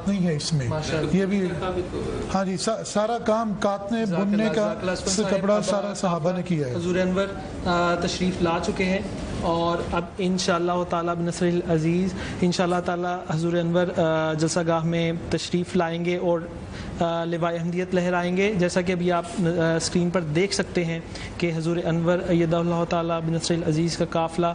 نہیں ہے اس میں، یہ بھی ہاں جی سارا کام کاٹنے بننے کا کپڑا سارا صحابہ نے کیا ہے۔ حضور انور تشریف لا چکے ہیں اور اب انشاءاللہ تعالی بنصر العزیز انشاءاللہ تعالی حضور انور جلسہ گاہ میں تشریف لائیں گے اور لوائے احمدیت لہرائیں گے۔ جیسا کہ ابھی آپ اسکرین پر دیکھ سکتے ہیں کہ حضور انور ایدہ اللہ تعالی بنصر العزیز کا قافلہ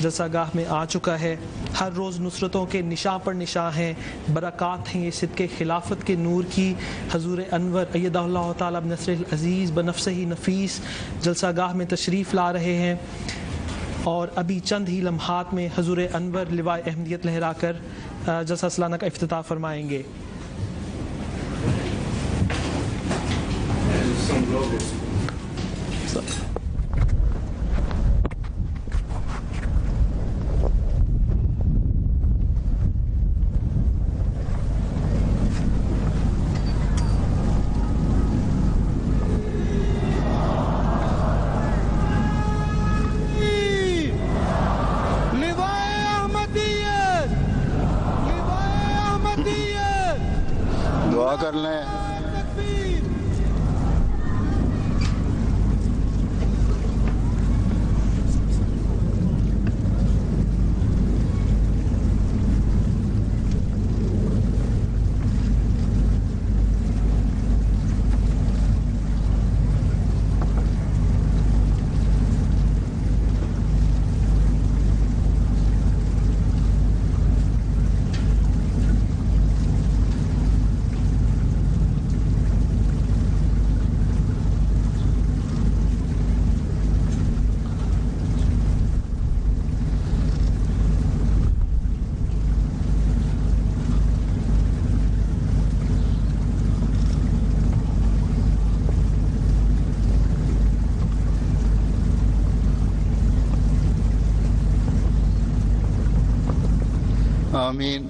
جلسہ گاہ میں آ چکا ہے۔ ہر روز نصرتوں کے نشاں پر نشاں ہیں، برکات ہیں یہ صدقے خلافت کے نور کی۔ حضور انور ایدہ اللہ تعالی بنصر العزیز بنفسہ نفیس جلسہ گاہ میں تشریف لا رہے ہیں اور ابھی چند ہی لمحات میں حضور انور لوائے احمدیت لہرا کر جلسہ سالانہ کا افتتاح فرمائیں گے۔ دعا کر لیں۔ آمین۔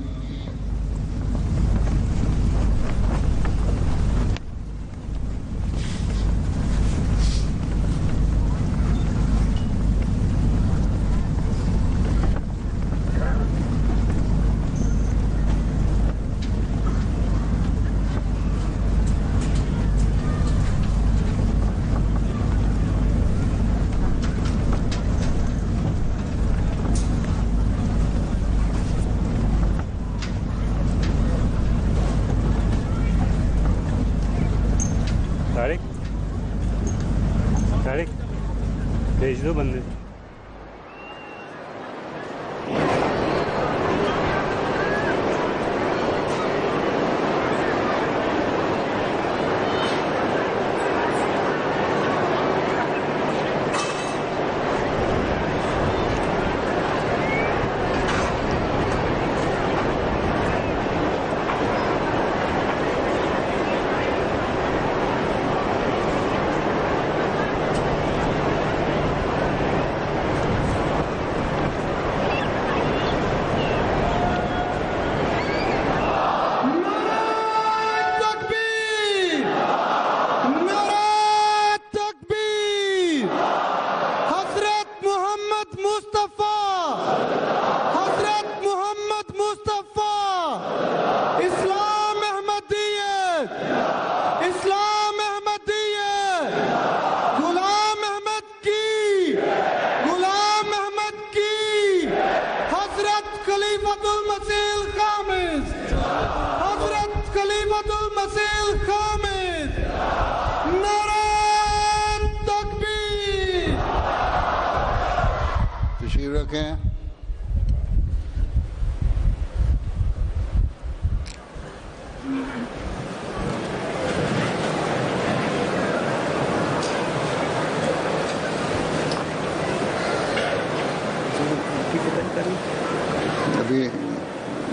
طارق بھیج دو بندے۔ تشریف رکھیں۔ ابھی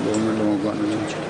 2 منٹ لوگوں کو آنے دیں۔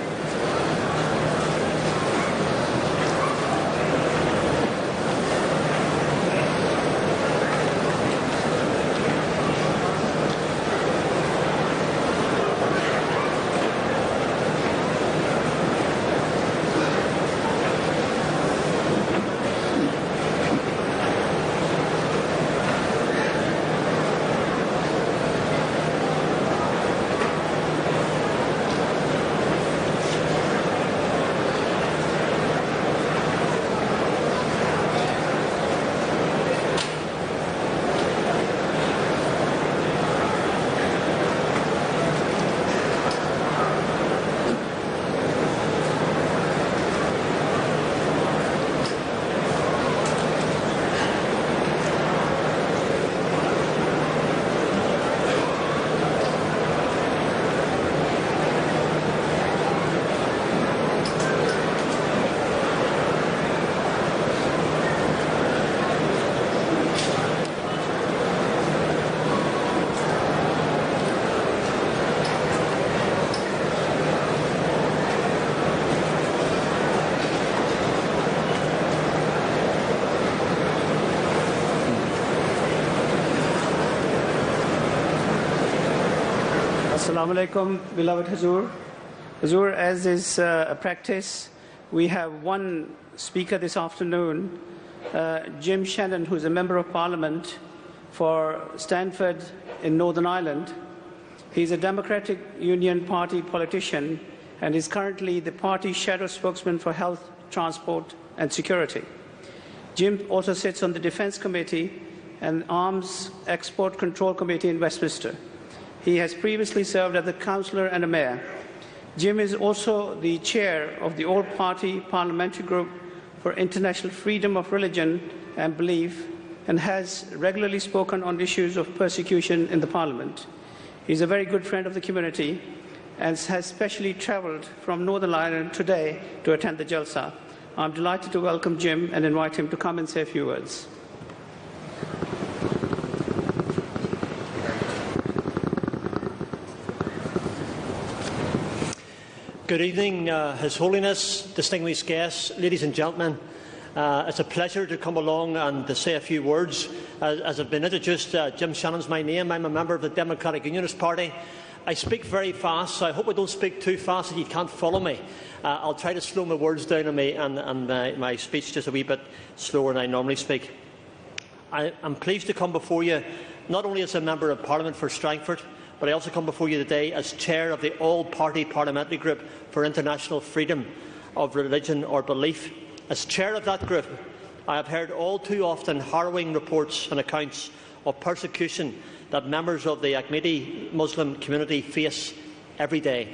Assalamu alaikum, beloved Hazur. Hazur, as is a practice, we have one speaker this afternoon, Jim Shannon, who's a Member of Parliament for Stanford in Northern Ireland. He's a Democratic Union Party politician and is currently the party shadow spokesman for health, transport and security. Jim also sits on the Defence Committee and Arms Export Control Committee in Westminster. He has previously served as a councillor and a mayor. Jim is also the chair of the All-Party Parliamentary Group for International Freedom of Religion and Belief and has regularly spoken on issues of persecution in the Parliament. He is a very good friend of the community and has specially travelled from Northern Ireland today to attend the Jalsa. I'm delighted to welcome Jim and invite him to come and say a few words. Good evening, His Holiness, distinguished guests, ladies and gentlemen. It's a pleasure to come along and to say a few words. As I've been introduced, Jim Shannon's my name. I'm a member of the Democratic Unionist Party. I speak very fast, so I hope I don't speak too fast that you can't follow me. I'll try to slow my words down and my speech just a wee bit slower than I normally speak. I'm pleased to come before you not only as a Member of Parliament for Strangford, but I also come before you today as Chair of the All-Party Parliamentary Group for International Freedom of Religion or Belief. As Chair of that group, I have heard all too often harrowing reports and accounts of persecution that members of the Ahmadi Muslim community face every day.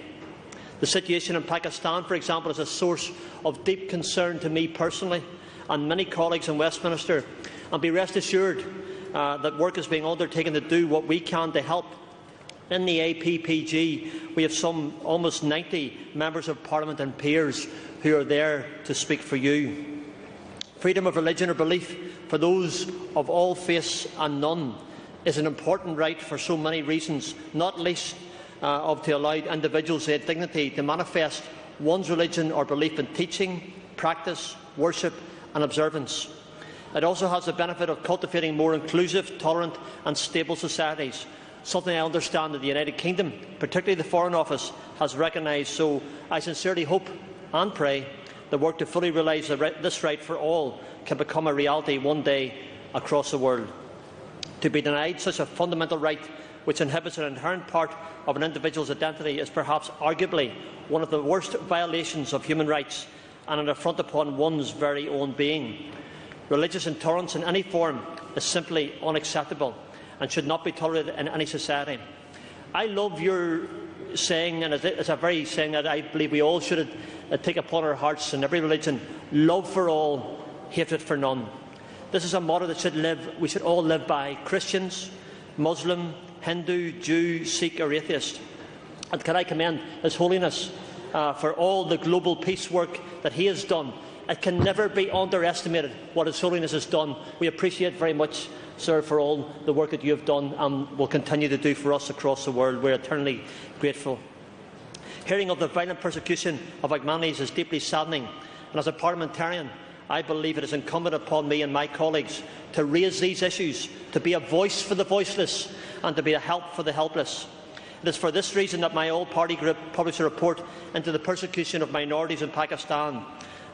The situation in Pakistan, for example, is a source of deep concern to me personally and many colleagues in Westminster. And be rest assured that work is being undertaken to do what we can to help. In the APPG, we have some almost 90 members of Parliament and peers who are there to speak for you. Freedom of religion or belief for those of all faiths and none is an important right for so many reasons, not least to allow individuals their dignity to manifest one's religion or belief in teaching, practice, worship and observance. It also has the benefit of cultivating more inclusive, tolerant and stable societies, something I understand that the United Kingdom, particularly the Foreign Office, has recognised. So I sincerely hope and pray the work to fully realise this right for all can become a reality one day across the world. To be denied such a fundamental right, which inhibits an inherent part of an individual's identity, is perhaps arguably one of the worst violations of human rights and an affront upon one's very own being. Religious intolerance in any form is simply unacceptable and should not be tolerated in any society. I love your saying, and it's a very saying that I believe we all should take upon our hearts in every religion: love for all, hatred for none. This is a motto that we should all live by, Christians, Muslim, Hindu, Jew, Sikh or atheist. And can I commend His Holiness for all the global peace work that he has done. It can never be underestimated what His Holiness has done. We appreciate very much, sir, for all the work that you have done and will continue to do for us across the world. We are eternally grateful. Hearing of the violent persecution of Ahmadis is deeply saddening, and as a parliamentarian, I believe it is incumbent upon me and my colleagues to raise these issues, to be a voice for the voiceless and to be a help for the helpless. It is for this reason that my all-party group published a report into the persecution of minorities in Pakistan.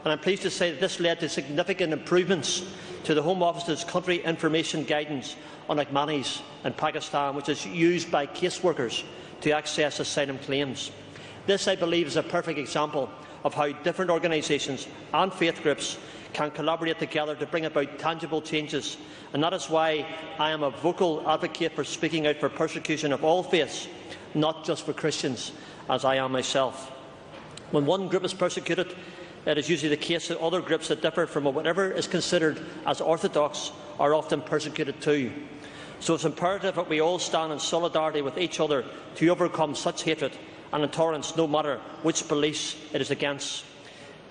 And I am pleased to say that this led to significant improvements to the Home Office's country information guidance on Ahmadis in Pakistan, which is used by caseworkers to access asylum claims. This, I believe, is a perfect example of how different organisations and faith groups can collaborate together to bring about tangible changes. And that is why I am a vocal advocate for speaking out for persecution of all faiths, not just for Christians, as I am myself. When one group is persecuted, it is usually the case that other groups that differ from whatever is considered as orthodox are often persecuted too. So it is imperative that we all stand in solidarity with each other to overcome such hatred and intolerance, no matter which beliefs it is against.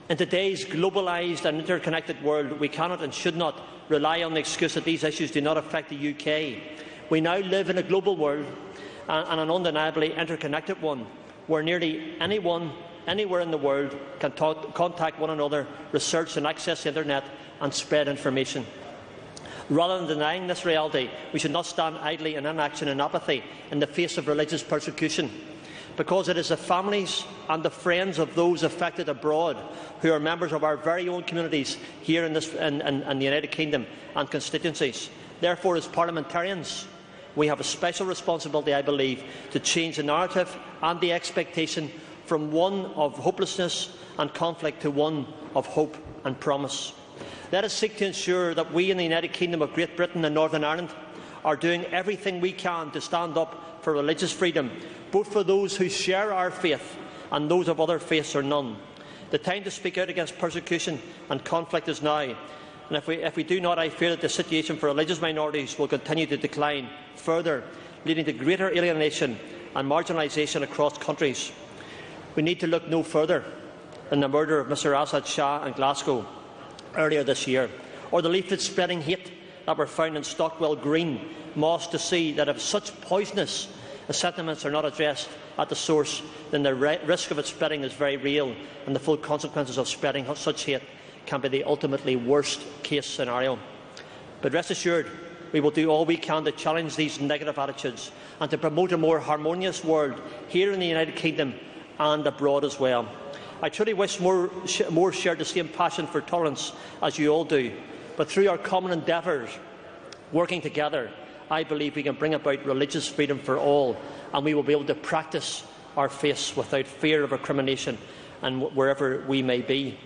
In today's globalised and interconnected world, we cannot and should not rely on the excuse that these issues do not affect the UK. We now live in a global world and an undeniably interconnected one, where nearly anyone, anywhere in the world, can contact one another, research and access the internet and spread information. Rather than denying this reality, we should not stand idly in inaction and apathy in the face of religious persecution. because it is the families and the friends of those affected abroad who are members of our very own communities here in the United Kingdom and constituencies. Therefore, as parliamentarians, we have a special responsibility, I believe, to change the narrative and the expectation from one of hopelessness and conflict to one of hope and promise. Let us seek to ensure that we in the United Kingdom of Great Britain and Northern Ireland are doing everything we can to stand up for religious freedom, both for those who share our faith and those of other faiths or none. The time to speak out against persecution and conflict is now, and if we do not, I fear that the situation for religious minorities will continue to decline further, leading to greater alienation and marginalisation across countries. We need to look no further than the murder of Mr Asad Shah in Glasgow earlier this year, or the leaflets spreading hate that were found in Stockwell Green Mosque, to see that if such poisonous sentiments are not addressed at the source, then the risk of it spreading is very real, and the full consequences of spreading such hate can be the ultimately worst case scenario. But rest assured, we will do all we can to challenge these negative attitudes and to promote a more harmonious world here in the United Kingdom and abroad as well. I truly wish more shared the same passion for tolerance as you all do, but through our common endeavours, working together, I believe we can bring about religious freedom for all, and we will be able to practice our faiths without fear of recrimination and wherever we may be.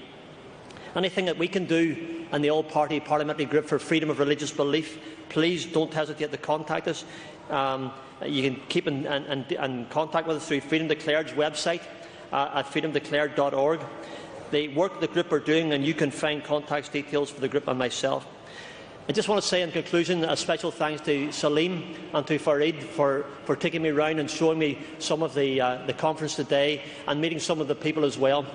Anything that we can do in the All-Party Parliamentary Group for Freedom of Religious Belief, please don't hesitate to contact us. You can keep in contact with us through Freedom Declared's website at freedomdeclared.org. The work the group are doing, and you can find contact details for the group and myself. I just want to say in conclusion a special thanks to Salim and to Farid for taking me around and showing me some of the conference today and meeting some of the people as well.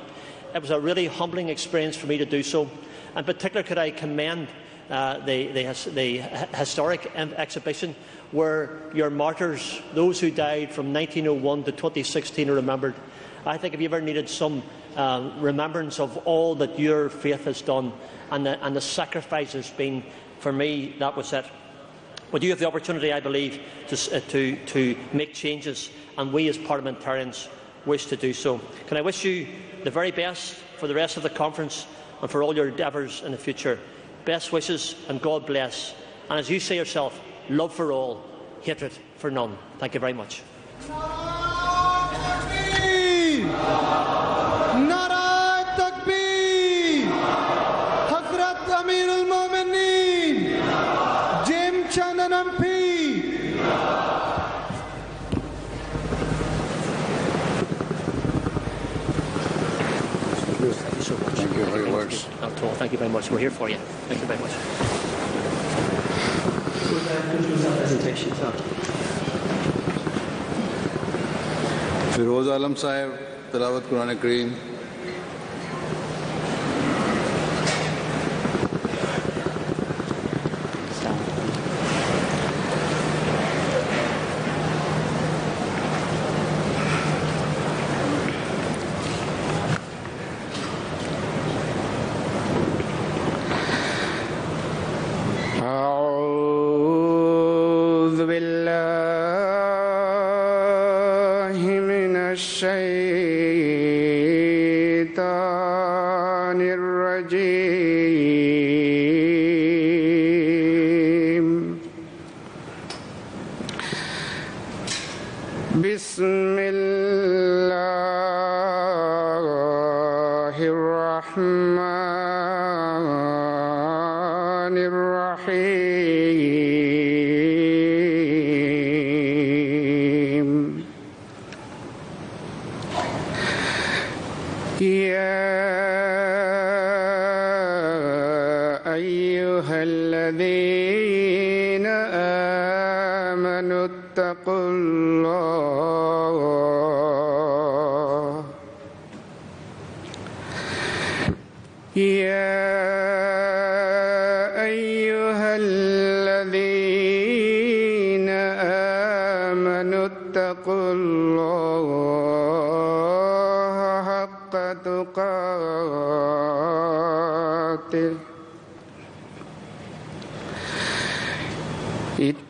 It was a really humbling experience for me to do so. In particular, could I commend the historic exhibition where your martyrs, those who died from 1901 to 2016, are remembered. I think if you ever needed some remembrance of all that your faith has done and the sacrifice has been, for me, that was it. But you have the opportunity, I believe, to make changes, and we as parliamentarians wish to do so. Can I wish you the very best for the rest of the conference and for all your endeavours in the future. Best wishes and God bless. And as you say yourself, love for all, hatred for none. Thank you very much. Thank you for your words. Not at all. Thank you very much. We're here for you. Thank you very much. Firoz Alam Sahib, Tilawat Quran Kareem.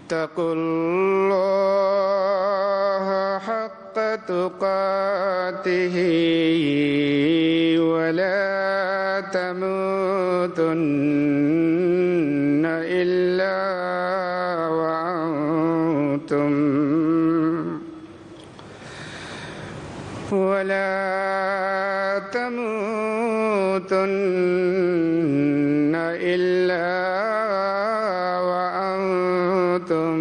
اتقوا الله حق تقاته ولا تموتن إلا وأنتم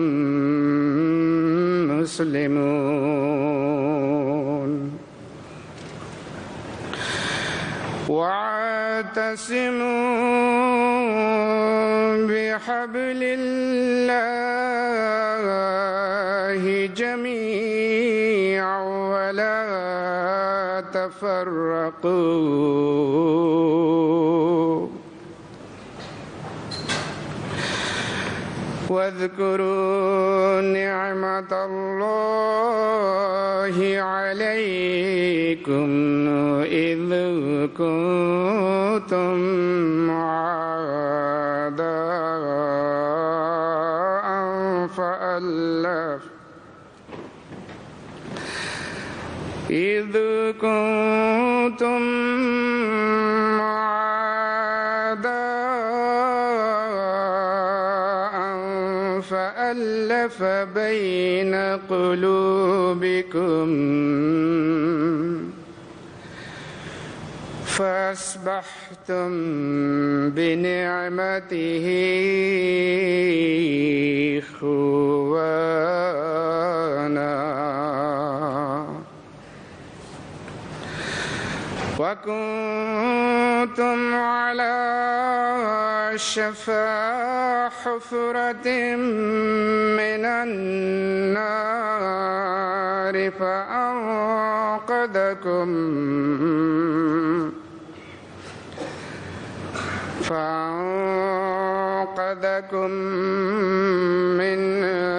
مسلمون واعتصموا بحبل الله جميعا ولا تفرقوا واذكروا نعمة الله عليكم إذ كنتم أعداء فألف بين قلوبكم فأصبحتم بنعمته إخوانا وكنتم على شفا حفرة من النار فأنقذكم منها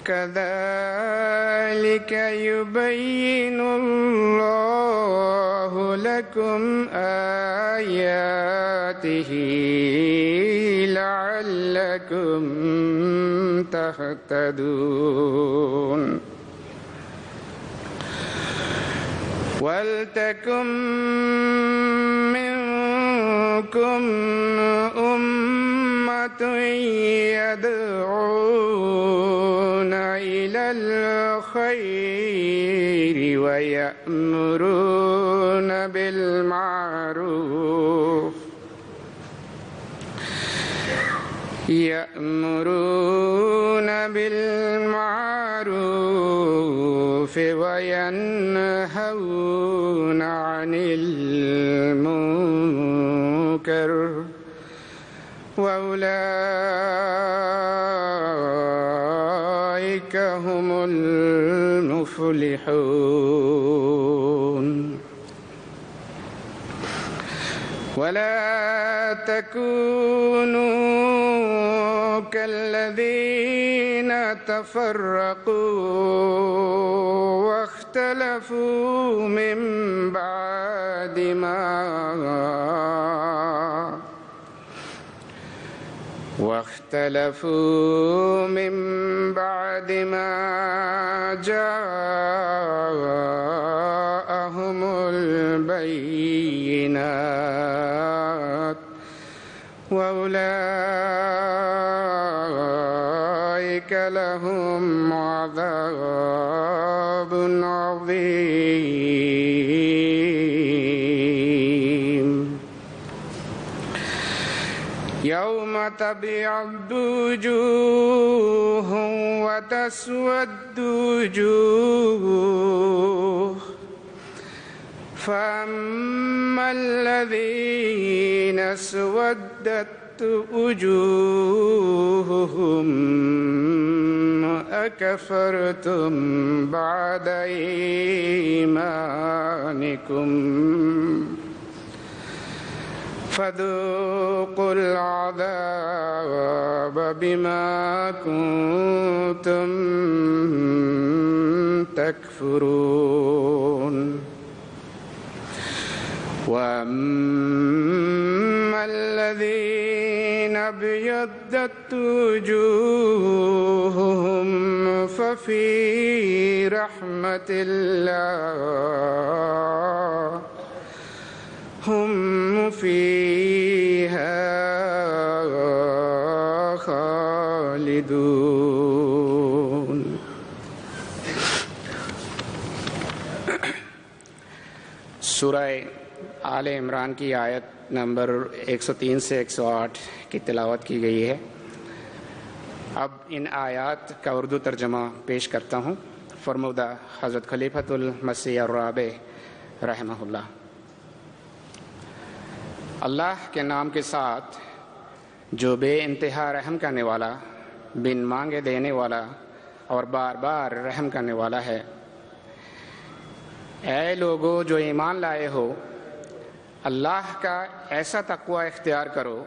كذلك يبين الله لكم آياته لعلكم تهتدون ولتكن منكم أمة يدعون إلى الخير ويأمرون بالمعروف وينهون عن المنكر وأولئك هم المفلحون ولا تكونوا كالذين تفرقوا واختلفوا من بعد ما جاءهم البينات وأولئك لهم عذاب عظيم يوم تبيض وجوه وتسود وجوه فأما الذين اسودت وجوههم أكفرتم بعد إيمانكم فذوقوا العذاب بما كنتم تكفرون وأما الذين ابيضت وجوههم رحمة الله هم فيها خالدون. سورہ آل عمران کی آیت نمبر 103 سے 108 کی تلاوت کی گئی ہے. اب ان آیات کا اردو ترجمہ پیش کرتا ہوں. فرمودہ حضرت خلیفۃ المسیح الرابع رحمہ اللہ. اللہ کے نام کے ساتھ جو بے انتہا رحم کرنے والا، بن مانگے دینے والا اور بار بار رحم کرنے والا ہے. اے لوگو جو ایمان لائے ہو، اللہ کا ایسا تقوی اختیار کرو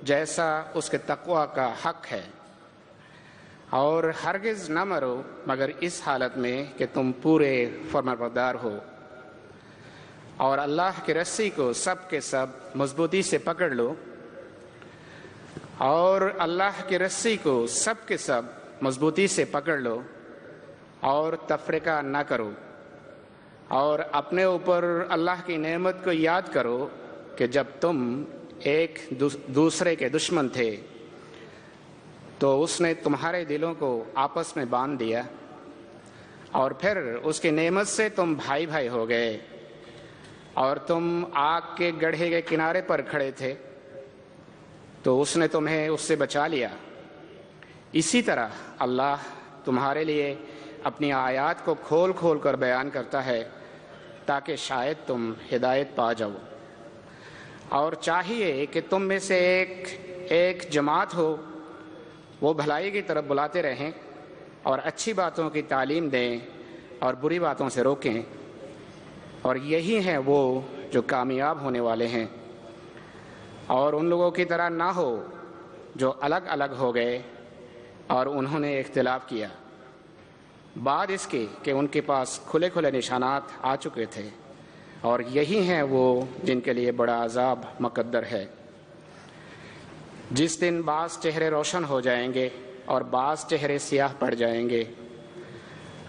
جیسا اس کے تقوی کا حق ہے، اور ہرگز نہ مرو مگر اس حالت میں کہ تم پورے فرمانبردار ہو، اور اللہ کی رسی کو سب کے سب مضبوطی سے پکڑ لو، اور اللہ کی رسی کو سب کے سب مضبوطی سے پکڑ لو اور تفرقہ نہ کرو، اور اپنے اوپر اللہ کی نعمت کو یاد کرو کہ جب تم ایک دوسرے کے دشمن تھے تو اس نے تمہارے دلوں کو آپس میں باندھ دیا، اور پھر اس کی نعمت سے تم بھائی بھائی ہو گئے، اور تم آگ کے گڑھے کے کنارے پر کھڑے تھے تو اس نے تمہیں اس سے بچا لیا. اسی طرح اللہ تمہارے لیے اپنی آیات کو کھول کھول کر بیان کرتا ہے تاکہ شاید تم ہدایت پا جاؤ. اور چاہیے کہ تم میں سے ایک جماعت ہو، وہ بھلائی کی طرف بلاتے رہیں اور اچھی باتوں کی تعلیم دیں اور بری باتوں سے روکیں، اور یہی ہیں وہ جو کامیاب ہونے والے ہیں. اور ان لوگوں کی طرح نہ ہو جو الگ الگ ہو گئے اور انہوں نے اختلاف کیا بعد اس کے کہ ان کے پاس کھلے کھلے نشانات آ چکے تھے، اور یہی ہیں وہ جن کے لیے بڑا عذاب مقدر ہے. جس دن بعض چہرے روشن ہو جائیں گے اور بعض چہرے سیاہ پڑ جائیں گے،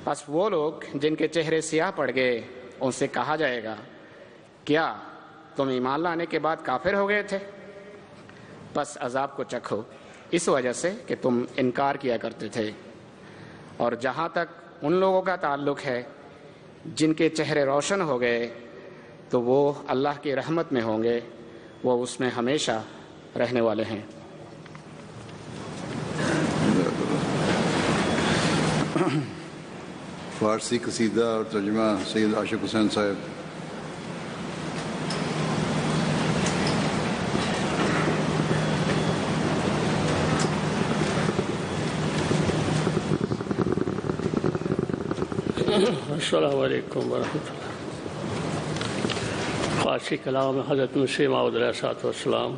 بس وہ لوگ جن کے چہرے سیاہ پڑ گئے ان سے کہا جائے گا کیا تم ایمان لانے کے بعد کافر ہو گئے تھے؟ بس عذاب کو چکھو اس وجہ سے کہ تم انکار کیا کرتے تھے. اور جہاں تک ان لوگوں کا تعلق ہے جن کے چہرے روشن ہو گئے تو وہ اللہ کی رحمت میں ہوں گے، وہ اس میں ہمیشہ رہنے والے ہیں. فارسی قصیدہ اور ترجمہ سید عاشق حسین صاحب. السلام علیکم ورحمۃ اللہ. فارسی کلام حضرت مسیح موعود علیہ السلام.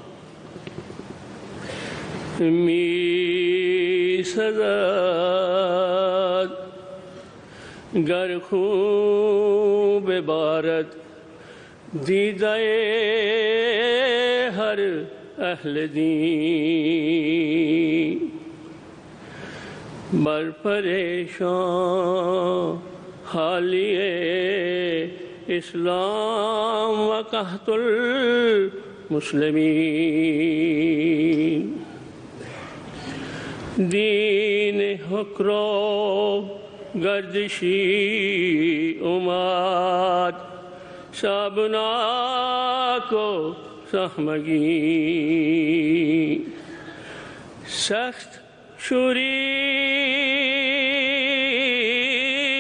می سزد گر خوب بارد دیدہ ہر اہل دین، بر پریشان حالی اسلام و قحط المسلمین. دین حکرو گردشی اماد شابنا کو سہمگی، سخت شوری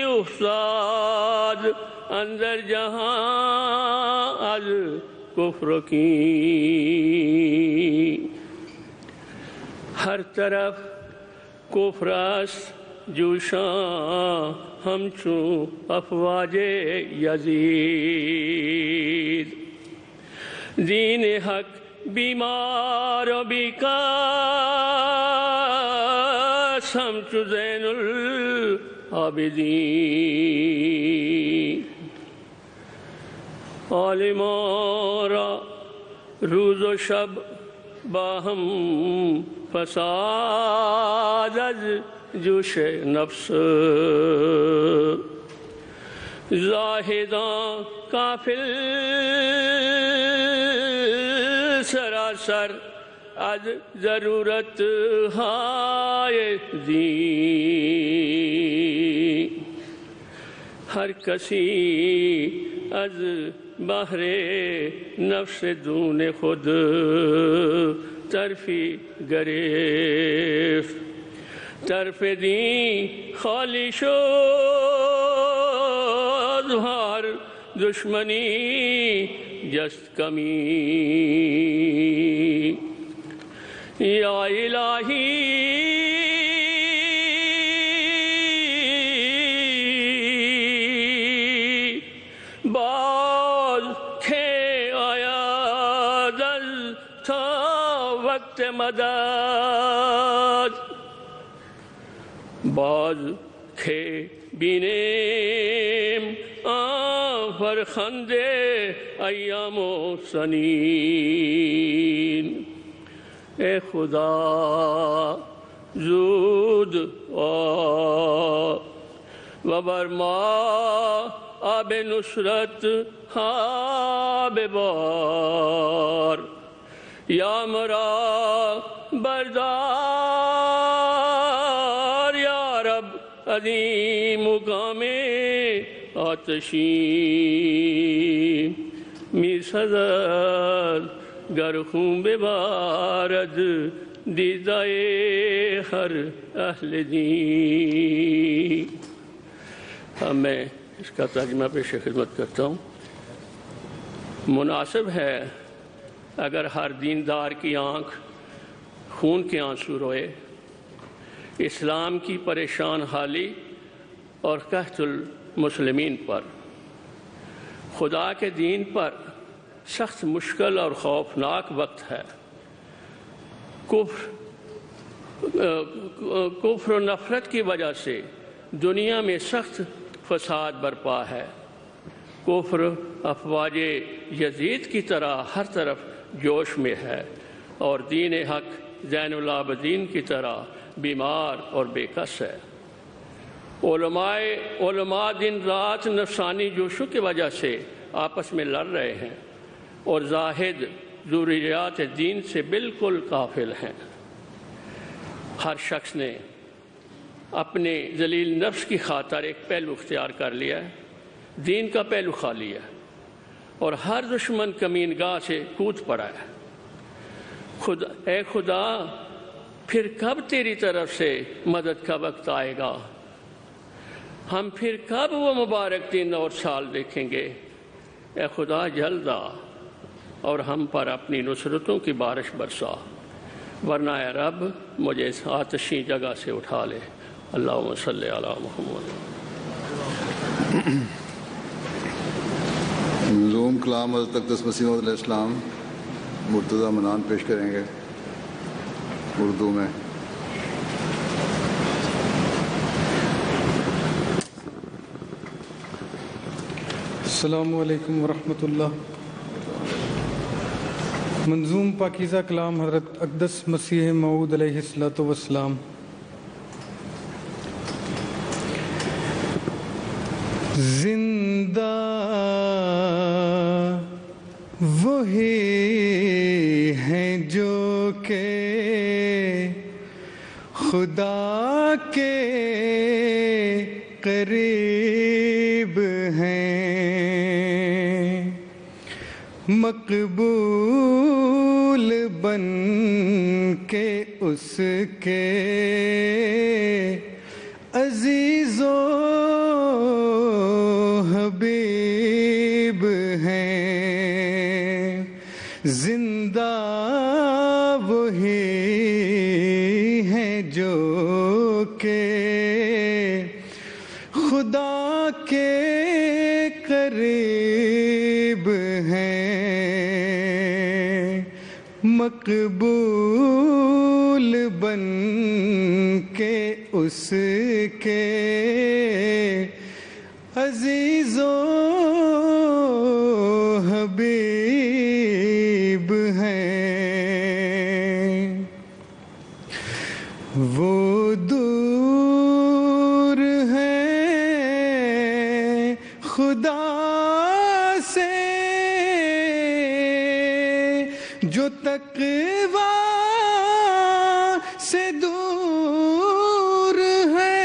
افتاد اندر جہاں از کفر کی. ہر طرف کفر است جوشاں ہمچوں افواج یزید. دین حق بیمار و بیکاس ہمچوں زین العابدین. عالمان را روز و شب باہم فساد از جوش نفس، زاہداں کافل سراسر از ضرورت ہائے دین ہر کسی از بہر نفس دون خود طرفی گریفت طرف دین خالی شد ہر دشمنی جست کمی یا الہی باز کھے آیا دل تھا وقت مدد باز کھے بینیم فرخندے ایام و سنین اے خدا زود و برما آب نصرت آب بار یا مرا بردار یا رب عظیم مقام آتشین میر صدر گر خون ببارد دیدائے ہر اہل دین. میں اس کا ترجمہ پیش خدمت کرتا ہوں. مناسب ہے اگر ہر دیندار کی آنکھ خون کے آنسو روئے. اسلام کی پریشان حالی اور قحط المسلمین پر، خدا کے دین پر سخت مشکل اور خوفناک وقت ہے. کفر و نفرت کی وجہ سے دنیا میں سخت فساد برپا ہے. کفر افواج یزید کی طرح ہر طرف جوش میں ہے اور دین حق زین العابدین کی طرح بیمار اور بے کس ہے. علماء دن رات نفسانی جوشوں کی وجہ سے آپس میں لڑ رہے ہیں اور زاہد ضروریات دین سے بالکل غافل ہیں. ہر شخص نے اپنے ذلیل نفس کی خاطر ایک پہلو اختیار کر لیا ہے، دین کا پہلو کھا لیا ہے اور ہر دشمن کمین گاہ سے کود پڑا ہے. اے خدا پھر کب تیری طرف سے مدد کا وقت آئے گا؟ ہم پھر کب وہ مبارک دن اور سال دیکھیں گے؟ اے خدا جلد آ اور ہم پر اپنی نصرتوں کی بارش برسا، ورنہ اے رب مجھے اس آتشی جگہ سے اٹھا لے. اللہم صلی علی محمد. منظوم کلام حضرت اقدس مسیح موعود علیہ السلام مرتضیٰ منان پیش کریں گے اردو میں. السلام علیکم ورحمۃ اللہ. منظوم پاکیزہ کلام حضرت اقدس مسیح موعود علیہ السلام. زندہ وہی ہیں جو کہ خدا کے قریب ہیں، مقبول بن کے اس کے عزیز و حبیب ہیں. زندہ وہی ہیں جو کہ خدا کے قریب ہیں، مقبول بن کے اس کے عزیز و حبیب ہیں. وہ دور ہیں سے جو تقوی سے دور ہے،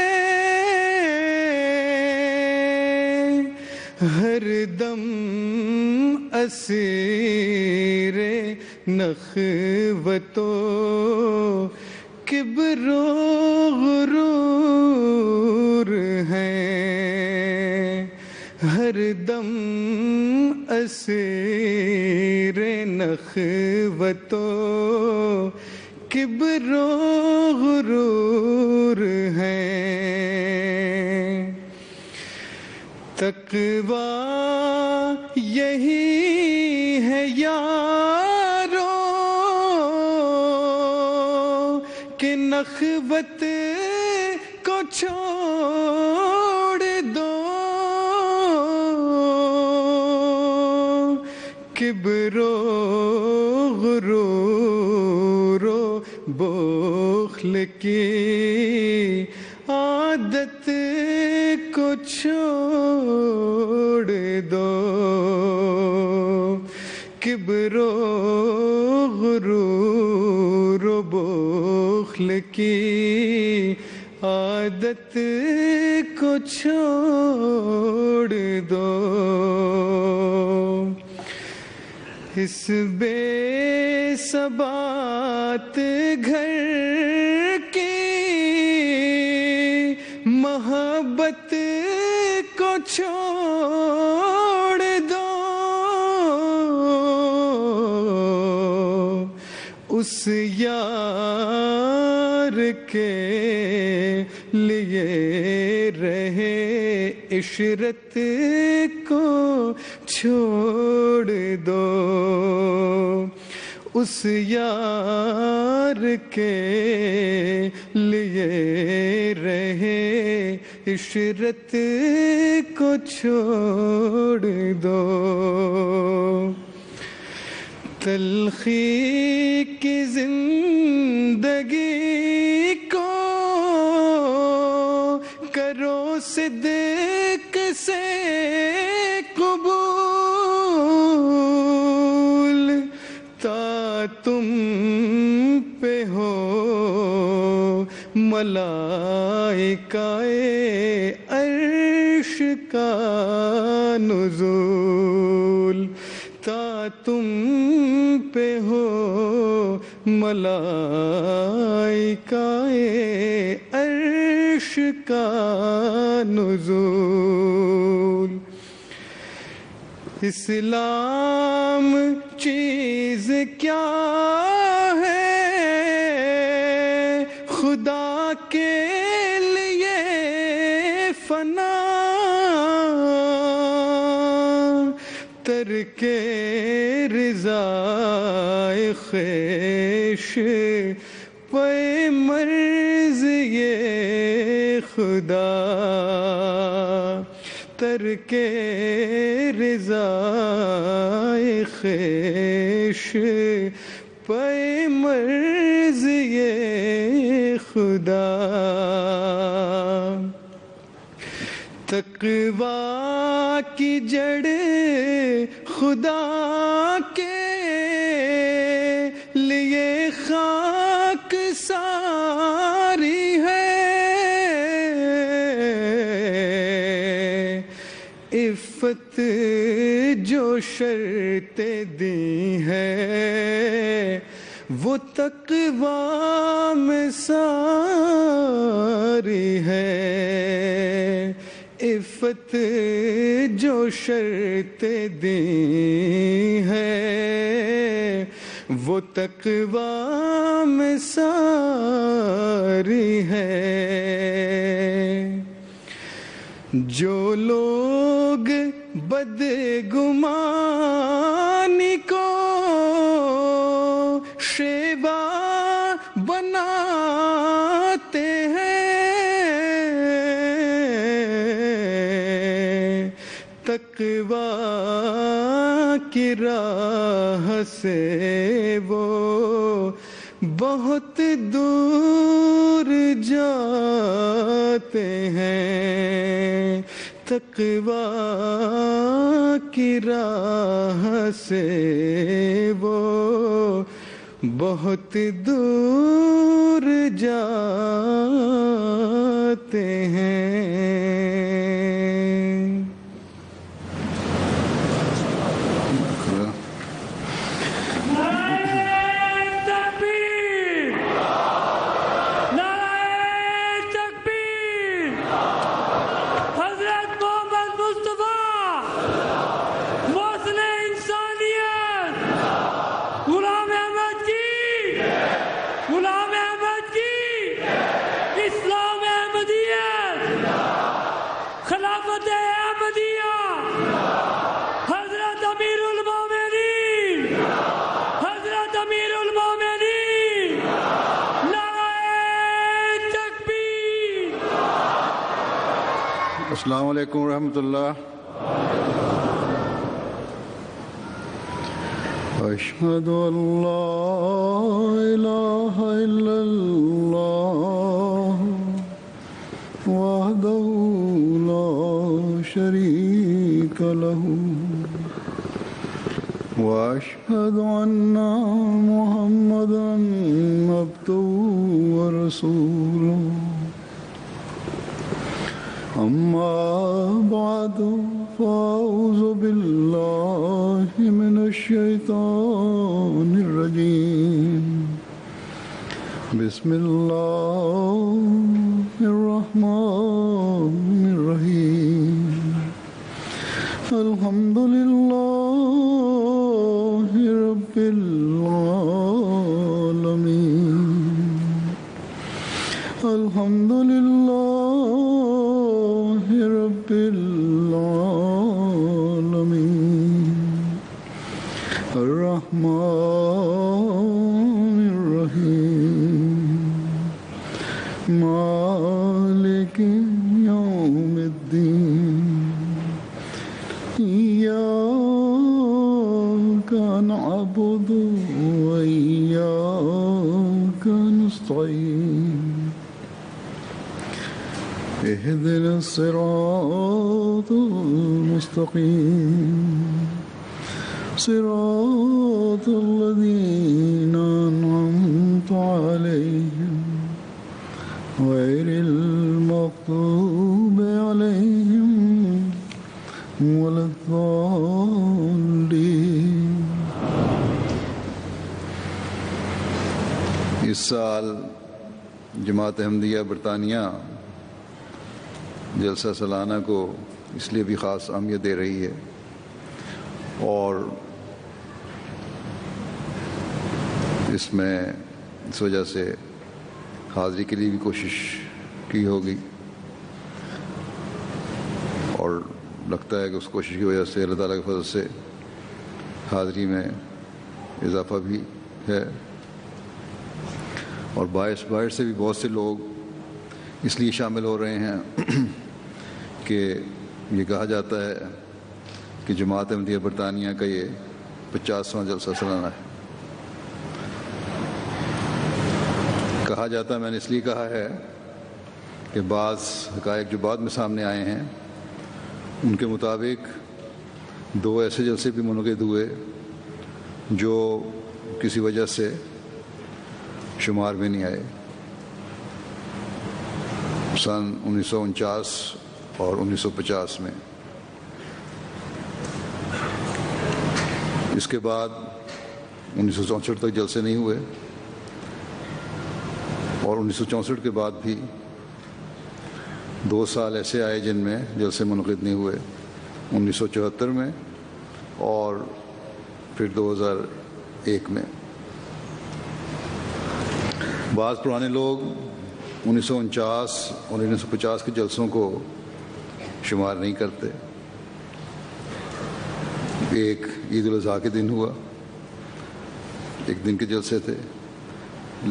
ہر دم اسیر نخوت و کبر و غرور ہیں، ہر دم اسیر نخوت و کبر و غرور ہیں۔ تقویٰ یہی ہے یارو کہ نخوت کو چھوڑ دو، کبر و غرور و بخل کی عادت کو چھوڑ دو، کبر و غرور و بخل کی عادت کو چھوڑ دو۔ اس بے ثبات گھر کی محبت کو چھوڑ دو، اس یار کے لیے رہے عشرت کو چھوڑ دو، اس یار کے لیے رہے عشرت کو چھوڑ دو۔ تلخی کی زندگی کو کرو صدق سے قبول، تا تم پہ ہو ملائکہ عرش کا نزول، تا تم پہ ہو ملائکہ عرش کا نزول۔ اسلام چیز کیا ہے خدا کے لیے فنا، ترک رضا خویش پہ مرض یہ خدا، ترک رضا خویش پہ مرض یہ خدا۔ تقویٰ کی جڑ خدا کے لیے خاک ساری ہے، عفت جو شرط دی ہے وہ تقویٰ میں ساری ہے، عفت جو شرط دی ہے وہ تقویٰ میں ساری ہے۔ جو لوگ بدگمانی کو شیوا بناتے ہیں، تقویٰ کی راہ سے وہ بہت دور جاتے ہیں، تقوی کی راہ سے وہ بہت دور جاتے ہیں. السلام علیکم ورحمۃ اللہ. اشہد ان لا الہ الا اللہ وحدہ لا شریک لہ واشہد ان محمدا عبدہ ورسولہ. اما بعد فاعوذ باللہ من الشیطان الرجیم. بسم اللہ الرحمن الرحیم. الحمد للہ رب العالمین. الحمد للہ رب العالمین. الرحمن الرحیم. مالک یوم الدین. ایاک نعبد وایاک نستعین. اهدنا الصراط المستقيم صراط الذين أنعمت عليهم غير المغضوب عليهم ولا الضالين. اس سال جماعت احمدیہ برطانیہ جلسہ سالانہ کو اس لیے بھی خاص اہمیت دے رہی ہے اور اس میں اس وجہ سے حاضری کے لیے بھی کوشش کی ہوگی اور لگتا ہے کہ اس کوشش کی وجہ سے اللہ تعالیٰ کے فضل سے حاضری میں اضافہ بھی ہے اور باہر سے بھی بہت سے لوگ اس لیے شامل ہو رہے ہیں کہ یہ کہا جاتا ہے کہ جماعت احمدیہ برطانیہ کا یہ 50واں جلسہ سالانہ ہے. کہا جاتا ہے، میں نے اس لیے کہا ہے کہ بعض حقائق جو بعد میں سامنے آئے ہیں ان کے مطابق 2 ایسے جلسے بھی منعقد ہوئے جو کسی وجہ سے شمار میں نہیں آئے. سن 1949 اور 1950 میں. اس کے بعد 1964 تک جلسے نہیں ہوئے اور 1964 کے بعد بھی 2 سال ایسے آئے جن میں جلسے منعقد نہیں ہوئے، 1974 میں اور پھر 2001 میں. بعض پرانے لوگ 1949 اور 1950 کے جلسوں کو شمار نہیں کرتے. ایک عید الاضحیٰ کے دن ہوا، ایک دن کے جلسے تھے،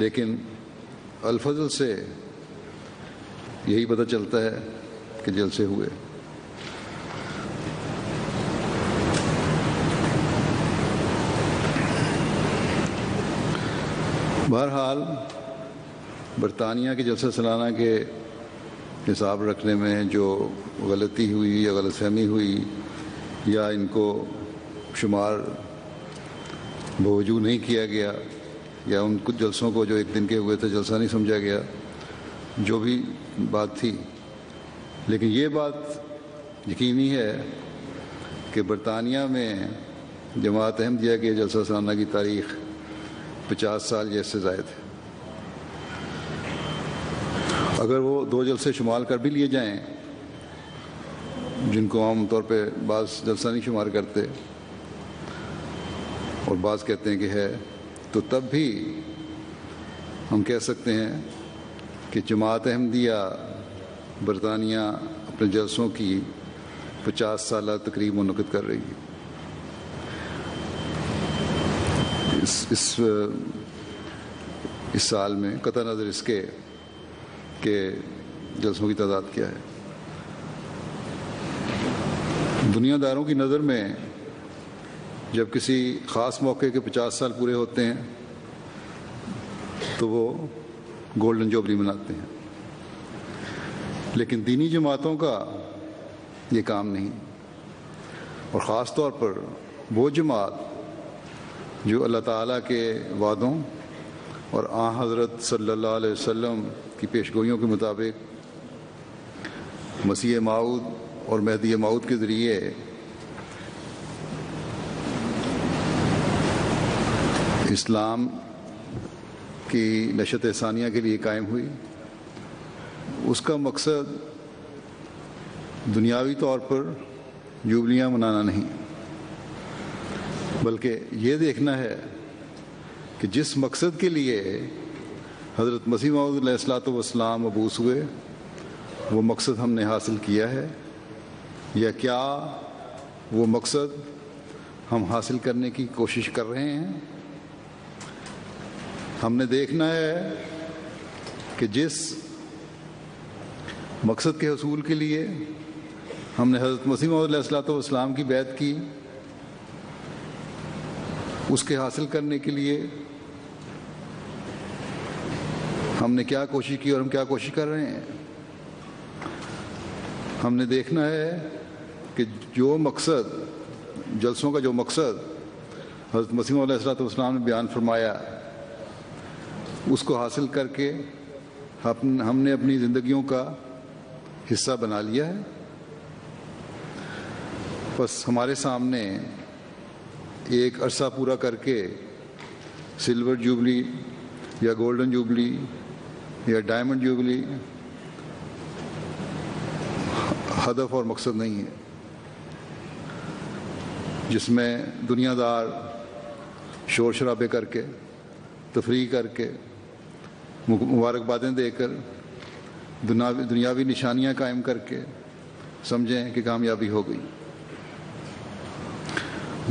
لیکن الفضل سے یہی پتہ چلتا ہے کہ جلسے ہوئے. بہرحال برطانیہ کے جلسہ سالانہ کے حساب رکھنے میں جو غلطی ہوئی یا غلط فہمی ہوئی یا ان کو شمار بوجود نہیں کیا گیا یا ان کچھ جلسوں کو جو ایک دن کے ہوئے تھے جلسہ نہیں سمجھا گیا، جو بھی بات تھی، لیکن یہ بات یقینی ہے کہ برطانیہ میں جماعت احمدیہ کے جلسہ سالانہ کی تاریخ 50 سال یا اس سے زائد ہے۔ اگر وہ 2 جلسے شمار کر بھی لیے جائیں، جن کو عام طور پہ بعض جلسہ نہیں شمار کرتے اور بعض کہتے ہیں کہ ہے، تو تب بھی ہم کہہ سکتے ہیں کہ جماعت احمدیہ برطانیہ اپنے جلسوں کی 50 سالہ تقریب منعقد کر رہی ہے۔ اس سال میں قطع نظر اس کے کہ جلسوں کی تعداد کیا ہے۔ دنیا داروں کی نظر میں جب کسی خاص موقع کے 50 سال پورے ہوتے ہیں تو وہ گولڈن جوبلی مناتے ہیں، لیکن دینی جماعتوں کا یہ کام نہیں، اور خاص طور پر وہ جماعت جو اللہ تعالیٰ کے وعدوں اور آن حضرت صلی اللہ علیہ وسلم کی پیشگوئیوں کے مطابق مسیح موعود اور مہدی موعود کے ذریعے اسلام کی نشت ثانیہ کے لیے قائم ہوئی، اس کا مقصد دنیاوی طور پر جوبلیاں منانا نہیں، بلکہ یہ دیکھنا ہے کہ جس مقصد کے لیے حضرت مسیح موعود علیہ الصلوۃ والسلام مبعوث ہوئے وہ مقصد ہم نے حاصل کیا ہے، یا کیا وہ مقصد ہم حاصل کرنے کی کوشش کر رہے ہیں۔ ہم نے دیکھنا ہے کہ جس مقصد کے حصول کے لیے ہم نے حضرت مسیح موعود علیہ الصلوۃ والسلام کی بیعت کی، اس کے حاصل کرنے کے لیے ہم نے کیا کوشش کی اور ہم کیا کوشش کر رہے ہیں۔ ہم نے دیکھنا ہے کہ جو مقصد جلسوں کا جو مقصد حضرت مسیح موعود علیہ الصلوۃ والسلام نے بیان فرمایا، اس کو حاصل کر کے ہم نے اپنی زندگیوں کا حصہ بنا لیا ہے۔ بس ہمارے سامنے ایک عرصہ پورا کر کے سلور جوبلی یا گولڈن جوبلی یا ڈائمنڈ جوبلی ہدف اور مقصد نہیں ہے، جس میں دنیا دار شور شرابے کر کے، تفریح کر کے، مبارکبادیں دے کر، دنیاوی نشانیاں قائم کر کے سمجھیں کہ کامیابی ہو گئی۔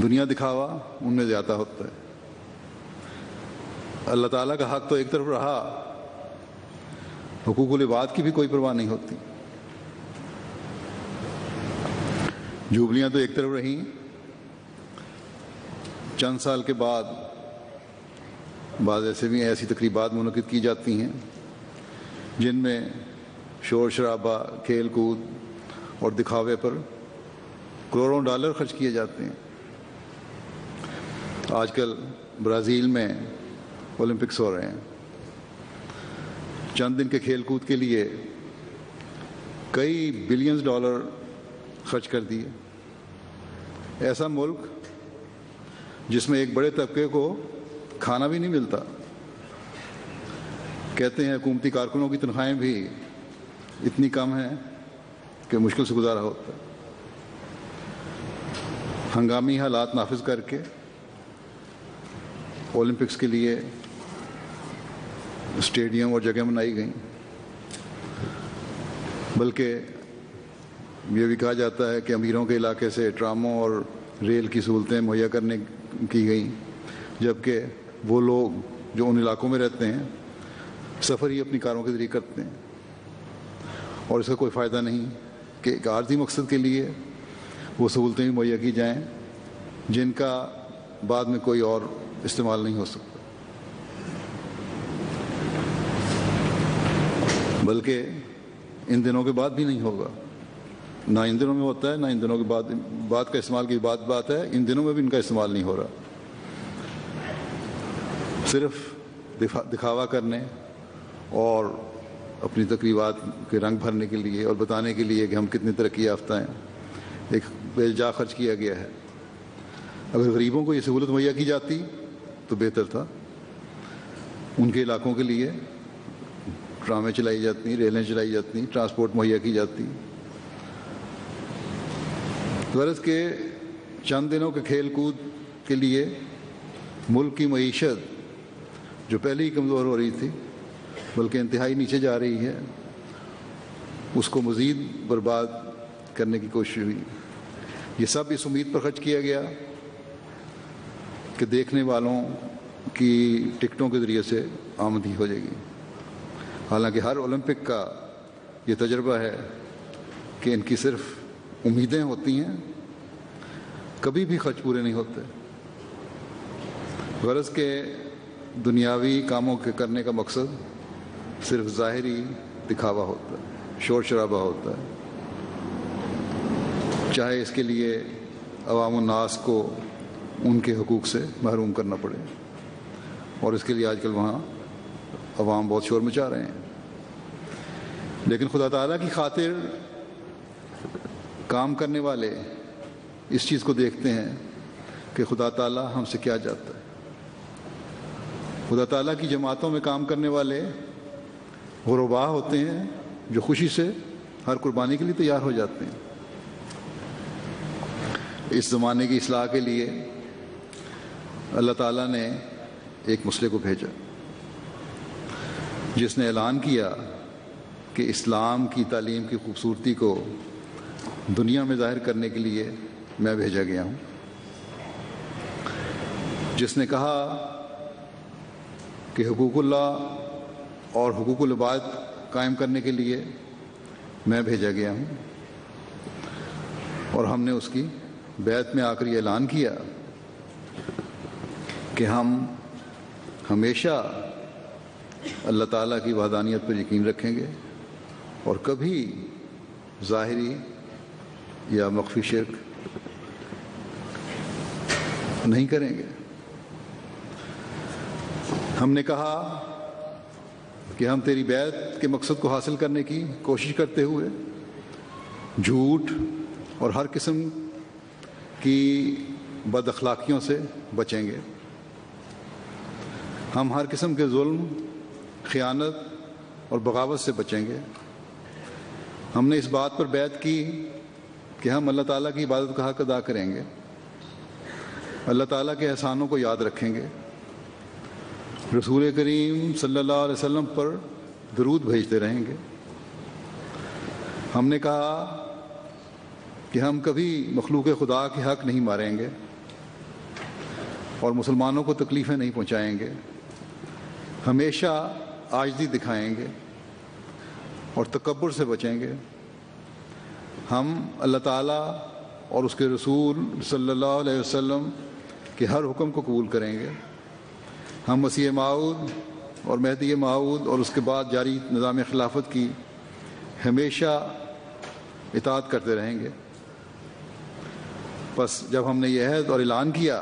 دنیا دکھاوا ان میں زیادہ ہوتا ہے۔ اللہ تعالیٰ کا حق تو ایک طرف رہا، حقوق العباد کی بھی کوئی پرواہ نہیں ہوتی۔ جوبلیاں تو ایک طرف رہیں، چند سال کے بعد بعض ایسی تقریبات منعقد کی جاتی ہیں جن میں شور شرابہ، کھیل کود اور دکھاوے پر کروڑوں ڈالر خرچ کیے جاتے ہیں۔ آج کل برازیل میں اولمپکس ہو رہے ہیں، چند دن کے کھیل کود کے لیے کئی بلینز ڈالر خرچ کر دیے۔ ایسا ملک جس میں ایک بڑے طبقے کو کھانا بھی نہیں ملتا، کہتے ہیں حکومتی کارکنوں کی تنخواہیں بھی اتنی کم ہیں کہ مشکل سے گزارا ہوتا ہے۔ ہنگامی حالات نافذ کر کے اولمپکس کے لیے اسٹیڈیم اور جگہ بنائی گئیں، بلکہ یہ بھی کہا جاتا ہے کہ امیروں کے علاقے سے ٹراموں اور ریل کی سہولتیں مہیا کرنے کی گئیں، جبکہ وہ لوگ جو ان علاقوں میں رہتے ہیں سفر ہی اپنی کاروں کے ذریعے کرتے ہیں، اور اس کا کوئی فائدہ نہیں کہ ایک عارضی مقصد کے لیے وہ سہولتیں بھی مہیا کی جائیں جن کا بعد میں کوئی اور استعمال نہیں ہو سکتا۔ بلکہ ان دنوں کے بعد بھی نہیں ہوگا. نہ ان دنوں میں ہوتا ہے، نہ ان دنوں کے بعد. بات کا استعمال کی بات ہے، ان دنوں میں بھی ان کا استعمال نہیں ہو رہا. صرف دکھاوا کرنے اور اپنی تقریبات کے رنگ بھرنے کے لیے اور بتانے کے لیے کہ ہم کتنی ترقی یافتہ ہیں، ایک بے جا خرچ کیا گیا ہے. اگر غریبوں کو یہ سہولت مہیا کی جاتی تو بہتر تھا. ان کے علاقوں کے لیے ٹرامیں چلائی جاتی، ریلیں چلائی جاتی، ٹرانسپورٹ مہیا کی جاتی. غرض کہ چند دنوں کے کھیل کود کے لیے ملک کی معیشت جو پہلے ہی کمزور ہو رہی تھی بلکہ انتہائی نیچے جا رہی ہے، اس کو مزید برباد کرنے کی کوشش ہوئی. یہ سب اس امید پر خرچ کیا گیا کہ دیکھنے والوں کی ٹکٹوں کے ذریعے سے آمدنی ہو جائے گی. حالانکہ ہر اولمپک کا یہ تجربہ ہے کہ ان کی صرف امیدیں ہوتی ہیں، کبھی بھی خرچ پورے نہیں ہوتے. غرض کہ دنیاوی کاموں کے کرنے کا مقصد صرف ظاہری دکھاوا ہوتا ہے، شور شرابہ ہوتا ہے، چاہے اس کے لیے عوام الناس کو ان کے حقوق سے محروم کرنا پڑے. اور اس کے لیے آج کل وہاں عوام بہت شور مچا رہے ہیں. لیکن خدا تعالیٰ کی خاطر کام کرنے والے اس چیز کو دیکھتے ہیں کہ خدا تعالیٰ ہم سے کیا چاہتا ہے. خدا تعالیٰ کی جماعتوں میں کام کرنے والے غربا ہوتے ہیں جو خوشی سے ہر قربانی کے لیے تیار ہو جاتے ہیں. اس زمانے کی اصلاح کے لیے اللہ تعالیٰ نے ایک مسئلے کو بھیجا جس نے اعلان کیا کہ اسلام کی تعلیم کی خوبصورتی کو دنیا میں ظاہر کرنے کے لیے میں بھیجا گیا ہوں. جس نے کہا کہ حقوق اللہ اور حقوق العباد قائم کرنے کے لیے میں بھیجا گیا ہوں. اور ہم نے اس کی بیعت میں آ کر یہ اعلان کیا کہ ہم ہمیشہ اللہ تعالیٰ کی وحدانیت پر یقین رکھیں گے اور کبھی ظاہری یا مخفی شرک نہیں کریں گے. ہم نے کہا کہ ہم تیری بیعت کے مقصد کو حاصل کرنے کی کوشش کرتے ہوئے جھوٹ اور ہر قسم کی بد اخلاقیوں سے بچیں گے. ہم ہر قسم کے ظلم، خیانت اور بغاوت سے بچیں گے. ہم نے اس بات پر بیعت کی کہ ہم اللہ تعالیٰ کی عبادت کا حق ادا کریں گے، اللہ تعالیٰ کے احسانوں کو یاد رکھیں گے، رسول کریم صلی اللہ علیہ وسلم پر درود بھیجتے رہیں گے. ہم نے کہا کہ ہم کبھی مخلوق خدا کے حق نہیں ماریں گے اور مسلمانوں کو تکلیفیں نہیں پہنچائیں گے. ہمیشہ عاجزی دکھائیں گے اور تکبر سے بچیں گے. ہم اللہ تعالیٰ اور اس کے رسول صلی اللہ علیہ وسلم کے ہر حکم کو قبول کریں گے. ہم مسیح موعود اور مہدی موعود اور اس کے بعد جاری نظام خلافت کی ہمیشہ اطاعت کرتے رہیں گے. بس جب ہم نے یہ عہد اور اعلان کیا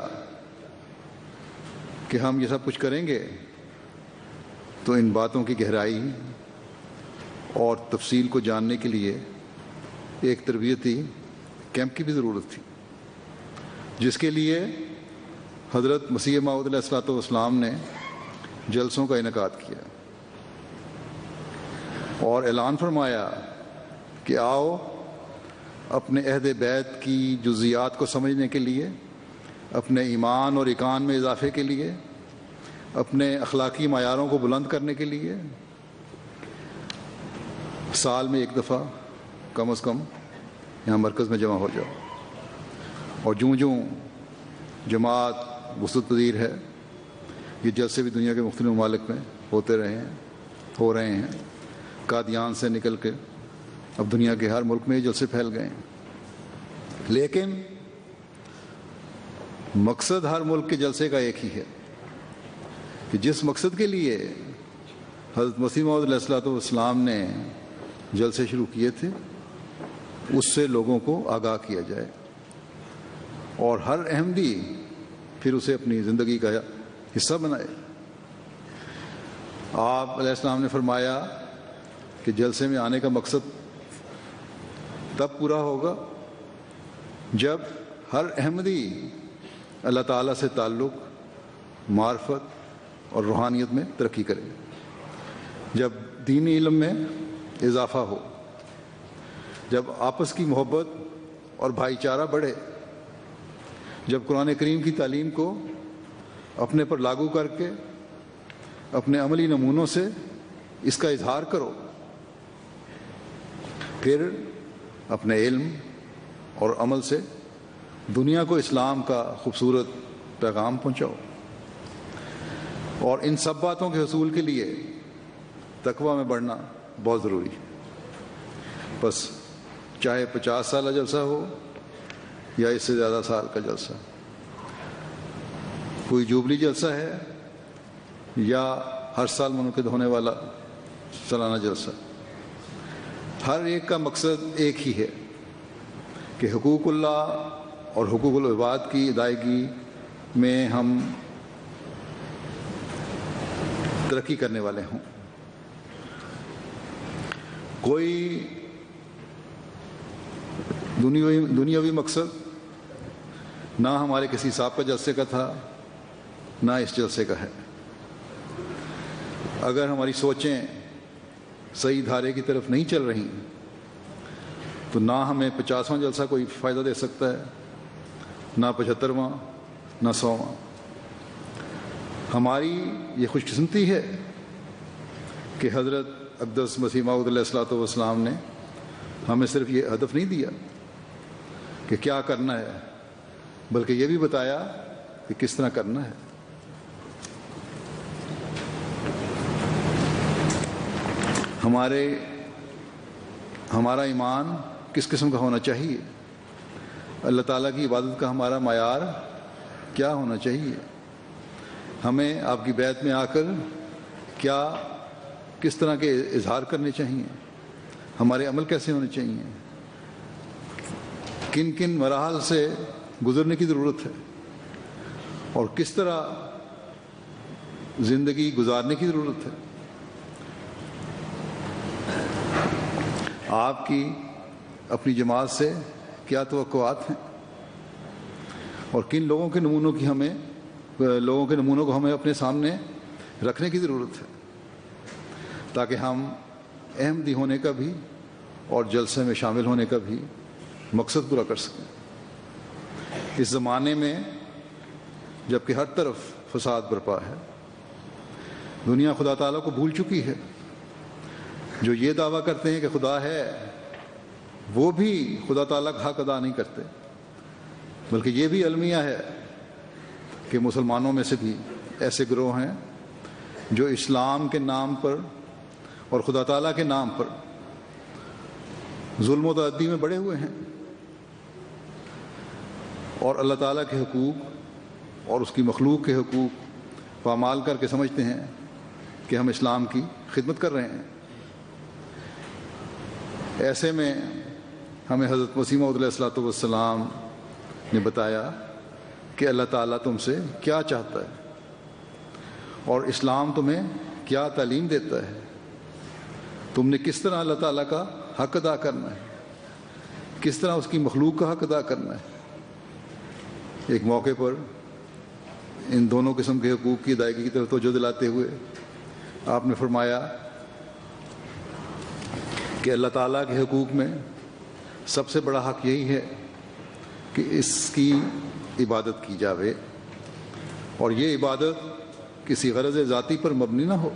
کہ ہم یہ سب کچھ کریں گے تو ان باتوں کی گہرائی اور تفصیل کو جاننے کے لیے ایک تربیتی کیمپ کی بھی ضرورت تھی، جس کے لیے حضرت مسیح موعود علیہ الصلوۃ والسلام نے جلسوں کا انعقاد کیا اور اعلان فرمایا کہ آؤ اپنے عہد بیعت کی جزیات کو سمجھنے کے لیے، اپنے ایمان اور ایقان میں اضافے کے لیے، اپنے اخلاقی معیاروں کو بلند کرنے کے لیے سال میں ایک دفعہ کم از کم یہاں مرکز میں جمع ہو جاؤ. اور جوں جماعت وسعت پذیر ہے، یہ جلسے بھی دنیا کے مختلف ممالک میں ہو رہے ہیں. قادیان سے نکل کے اب دنیا کے ہر ملک میں یہ جلسے پھیل گئے ہیں. لیکن مقصد ہر ملک کے جلسے کا ایک ہی ہے کہ جس مقصد کے لیے حضرت مسیح موعود علیہ الصلوۃ والسلام نے جلسے شروع کیے تھے اس سے لوگوں کو آگاہ کیا جائے اور ہر احمدی پھر اسے اپنی زندگی کا حصہ بنائے۔ آپ علیہ السلام نے فرمایا کہ جلسے میں آنے کا مقصد تب پورا ہوگا جب ہر احمدی اللہ تعالیٰ سے تعلق، معرفت اور روحانیت میں ترقی کرے، جب دینی علم میں اضافہ ہو، جب آپس کی محبت اور بھائی چارہ بڑھے، جب قرآن کریم کی تعلیم کو اپنے پر لاگو کر کے اپنے عملی نمونوں سے اس کا اظہار کرو، پھر اپنے علم اور عمل سے دنیا کو اسلام کا خوبصورت پیغام پہنچاؤ۔ اور ان سب باتوں کے حصول کے لیے تقویٰ میں بڑھنا بہت ضروری ہے۔ بس چاہے 50 سالہ جلسہ ہو یا اس سے زیادہ سال کا جلسہ، کوئی جوبلی جلسہ ہے یا ہر سال منعقد ہونے والا سالانہ جلسہ، ہر ایک کا مقصد ایک ہی ہے کہ حقوق اللہ اور حقوق العباد کی ادائیگی میں ہم ترقی کرنے والے ہوں۔ کوئی دنیاوی مقصد نہ ہمارے کسی سابقہ جلسے کا تھا نہ اس جلسے کا ہے۔ اگر ہماری سوچیں صحیح دھارے کی طرف نہیں چل رہی تو نہ ہمیں 50واں جلسہ کوئی فائدہ دے سکتا ہے، نہ 75واں، نہ 100واں۔ ہماری یہ خوش قسمتی ہے کہ حضرت اقدس مسیح موعود علیہ الصلوۃ والسلام نے ہمیں صرف یہ ہدف نہیں دیا کہ کیا کرنا ہے، بلکہ یہ بھی بتایا کہ کس طرح کرنا ہے۔ ہمارا ایمان کس قسم کا ہونا چاہیے، اللہ تعالیٰ کی عبادت کا ہمارا معیار کیا ہونا چاہیے، ہمیں آپ کی بیعت میں آ کر کس طرح کے اظہار کرنے چاہیے، ہمارے عمل کیسے ہونے چاہیے، کن کن مراحل سے گزرنے کی ضرورت ہے اور کس طرح زندگی گزارنے کی ضرورت ہے۔ آپ کی اپنی جماعت سے کیا توقعات ہیں اور کن لوگوں کے نمونوں کو ہمیں اپنے سامنے رکھنے کی ضرورت ہے تاکہ ہم احمدی ہونے کا بھی اور جلسے میں شامل ہونے کا بھی مقصد پورا کر سکیں۔ اس زمانے میں جب کہ ہر طرف فساد برپا ہے، دنیا خدا تعالیٰ کو بھول چکی ہے، جو یہ دعویٰ کرتے ہیں کہ خدا ہے وہ بھی خدا تعالیٰ کا حق ادا نہیں کرتے، بلکہ یہ بھی المیہ ہے کہ مسلمانوں میں سے بھی ایسے گروہ ہیں جو اسلام کے نام پر اور خدا تعالیٰ کے نام پر ظلم و تعدی میں بڑھے ہوئے ہیں اور اللہ تعالیٰ کے حقوق اور اس کی مخلوق کے حقوق پامال کر کے سمجھتے ہیں کہ ہم اسلام کی خدمت کر رہے ہیں۔ ایسے میں ہمیں حضرت مسیح موعود علیہ الصلوۃ والسلام نے بتایا کہ اللہ تعالیٰ تم سے کیا چاہتا ہے اور اسلام تمہیں کیا تعلیم دیتا ہے، تم نے کس طرح اللہ تعالیٰ کا حق ادا کرنا ہے، کس طرح اس کی مخلوق کا حق ادا کرنا ہے۔ ایک موقع پر ان دونوں قسم کے حقوق کی ادائیگی کی طرف توجہ دلاتے ہوئے آپ نے فرمایا کہ اللہ تعالیٰ کے حقوق میں سب سے بڑا حق یہی ہے کہ اس کی عبادت کی جاوے اور یہ عبادت کسی غرض ذاتی پر مبنی نہ ہو،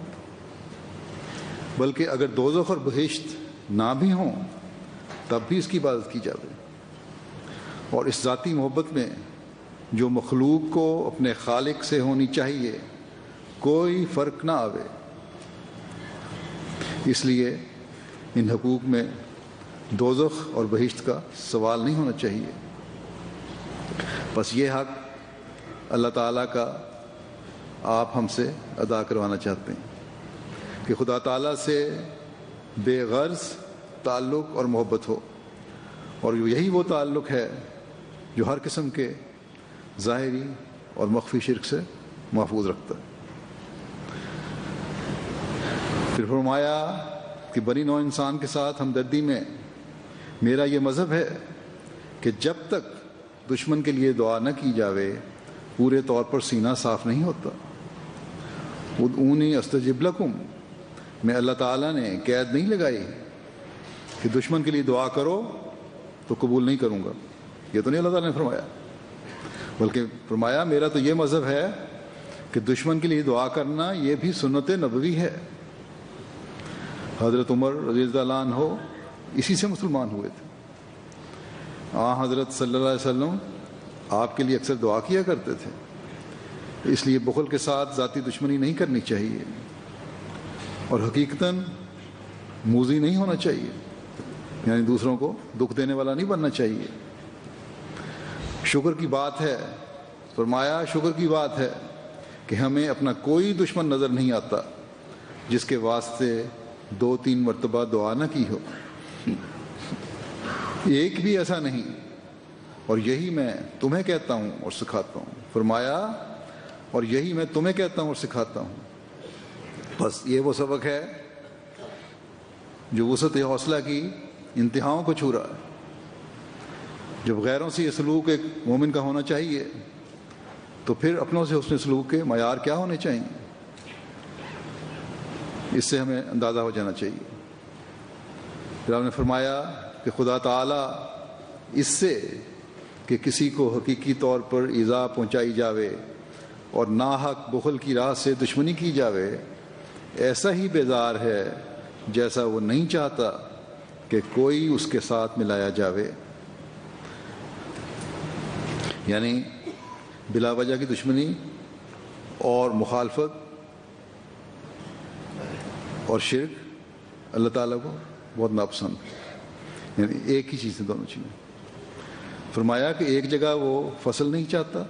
بلکہ اگر دوزخ اور بہشت نہ بھی ہوں تب بھی اس کی عبادت کی جاوے، اور اس ذاتی محبت میں جو مخلوق کو اپنے خالق سے ہونی چاہیے کوئی فرق نہ آوے۔ اس لیے ان حقوق میں دوزخ اور بہشت کا سوال نہیں ہونا چاہیے، بس یہ حق اللہ تعالیٰ کا آپ ہم سے ادا کروانا چاہتے ہیں کہ خدا تعالیٰ سے بے غرض تعلق اور محبت ہو، اور یہی وہ تعلق ہے جو ہر قسم کے ظاہری اور مخفی شرک سے محفوظ رکھتا ہے۔ پھر فرمایا کہ بنی نوع انسان کے ساتھ ہمدردی میں میرا یہ مذہب ہے کہ جب تک دشمن کے لیے دعا نہ کی جاوے پورے طور پر سینہ صاف نہیں ہوتا۔ ادعونی استجب لکم میں اللہ تعالیٰ نے قید نہیں لگائی کہ دشمن کے لیے دعا کرو تو قبول نہیں کروں گا، یہ تو نہیں اللہ تعالیٰ نے فرمایا، بلکہ فرمایا میرا تو یہ مذہب ہے کہ دشمن کے لیے دعا کرنا یہ بھی سنت نبوی ہے۔ حضرت عمر رضی اللہ عنہ اسی سے مسلمان ہوئے تھے۔ حضرت صلی اللہ علیہ وسلم آپ کے لیے اکثر دعا کیا کرتے تھے، اس لیے بخل کے ساتھ ذاتی دشمنی نہیں کرنی چاہیے اور حقیقتاً موذی نہیں ہونا چاہیے، یعنی دوسروں کو دکھ دینے والا نہیں بننا چاہیے۔ شکر کی بات ہے، فرمایا شکر کی بات ہے کہ ہمیں اپنا کوئی دشمن نظر نہیں آتا جس کے واسطے 2-3 مرتبہ دعا نہ کی ہو، ایک بھی ایسا نہیں، اور یہی میں تمہیں کہتا ہوں اور سکھاتا ہوں۔ فرمایا اور یہی میں تمہیں کہتا ہوں اور سکھاتا ہوں۔ بس یہ وہ سبق ہے جو وسعت حوصلہ کی انتہاؤں کو چھو رہا ہے۔ جب غیروں سے یہ سلوک ایک مومن کا ہونا چاہیے تو پھر اپنوں سے حسن سلوک کے معیار کیا ہونے چاہیے، اس سے ہمیں اندازہ ہو جانا چاہیے۔ پھر آپ نے فرمایا کہ خدا تعالیٰ اس سے کہ کسی کو حقیقی طور پر ایذا پہنچائی جاوے اور ناحق بخل کی راہ سے دشمنی کی جاوے ایسا ہی بیزار ہے جیسا وہ نہیں چاہتا کہ کوئی اس کے ساتھ ملایا جاوے، یعنی بلا وجہ کی دشمنی اور مخالفت اور شرک اللہ تعالیٰ کو بہت ناپسند ہے، یعنی ایک ہی چیز ہے دونوں چیزیں۔ فرمایا کہ ایک جگہ وہ فصل نہیں چاہتا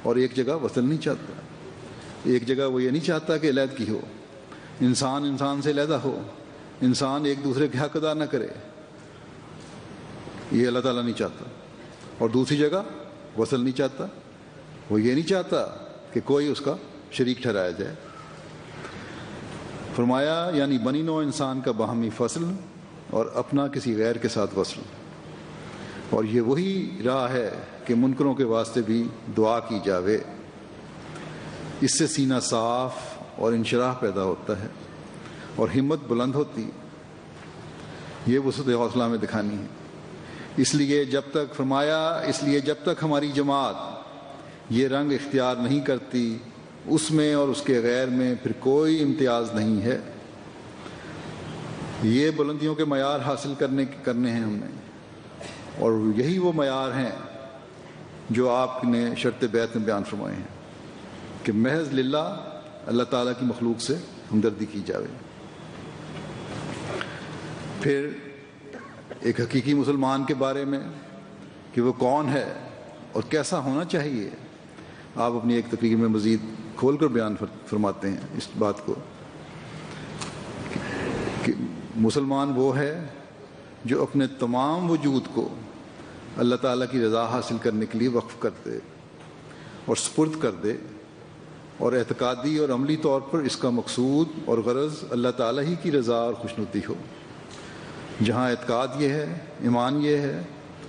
اور ایک جگہ وصل نہیں چاہتا، ایک جگہ وہ یہ نہیں چاہتا کہ علیحدگی ہو، انسان انسان سے علیحدہ ہو، انسان ایک دوسرے کے حق ادا نہ کرے، یہ اللہ تعالیٰ نہیں چاہتا، اور دوسری جگہ وصل نہیں چاہتا، وہ یہ نہیں چاہتا کہ کوئی اس کا شریک ٹھہرایا جائے۔ فرمایا یعنی بنی نوع انسان کا باہمی فصل اور اپنا کسی غیر کے ساتھ وصل، اور یہ وہی راہ ہے کہ منکروں کے واسطے بھی دعا کی جاوے، اس سے سینہ صاف اور انشراح پیدا ہوتا ہے اور ہمت بلند ہوتی ہے۔ یہ وسعت حوصلہ میں دکھانی ہے۔ اس لیے جب تک ہماری جماعت یہ رنگ اختیار نہیں کرتی اس میں اور اس کے غیر میں پھر کوئی امتیاز نہیں ہے۔ یہ بلندیوں کے معیار حاصل کرنے ہیں ہم نے، اور یہی وہ معیار ہیں جو آپ نے شرط بیعت میں بیان فرمائے ہیں کہ محض للہ اللہ تعالیٰ کی مخلوق سے ہمدردی کی جاوے۔ پھر ایک حقیقی مسلمان کے بارے میں کہ وہ کون ہے اور کیسا ہونا چاہیے، آپ اپنی ایک تقریر میں مزید کھول کر بیان فرماتے ہیں اس بات کو کہ مسلمان وہ ہے جو اپنے تمام وجود کو اللہ تعالیٰ کی رضا حاصل کرنے کے لیے وقف کر دے اور سپرد کر دے، اور اعتقادی اور عملی طور پر اس کا مقصود اور غرض اللہ تعالیٰ ہی کی رضا اور خوشنودی ہو۔ جہاں اعتقاد یہ ہے، ایمان یہ ہے،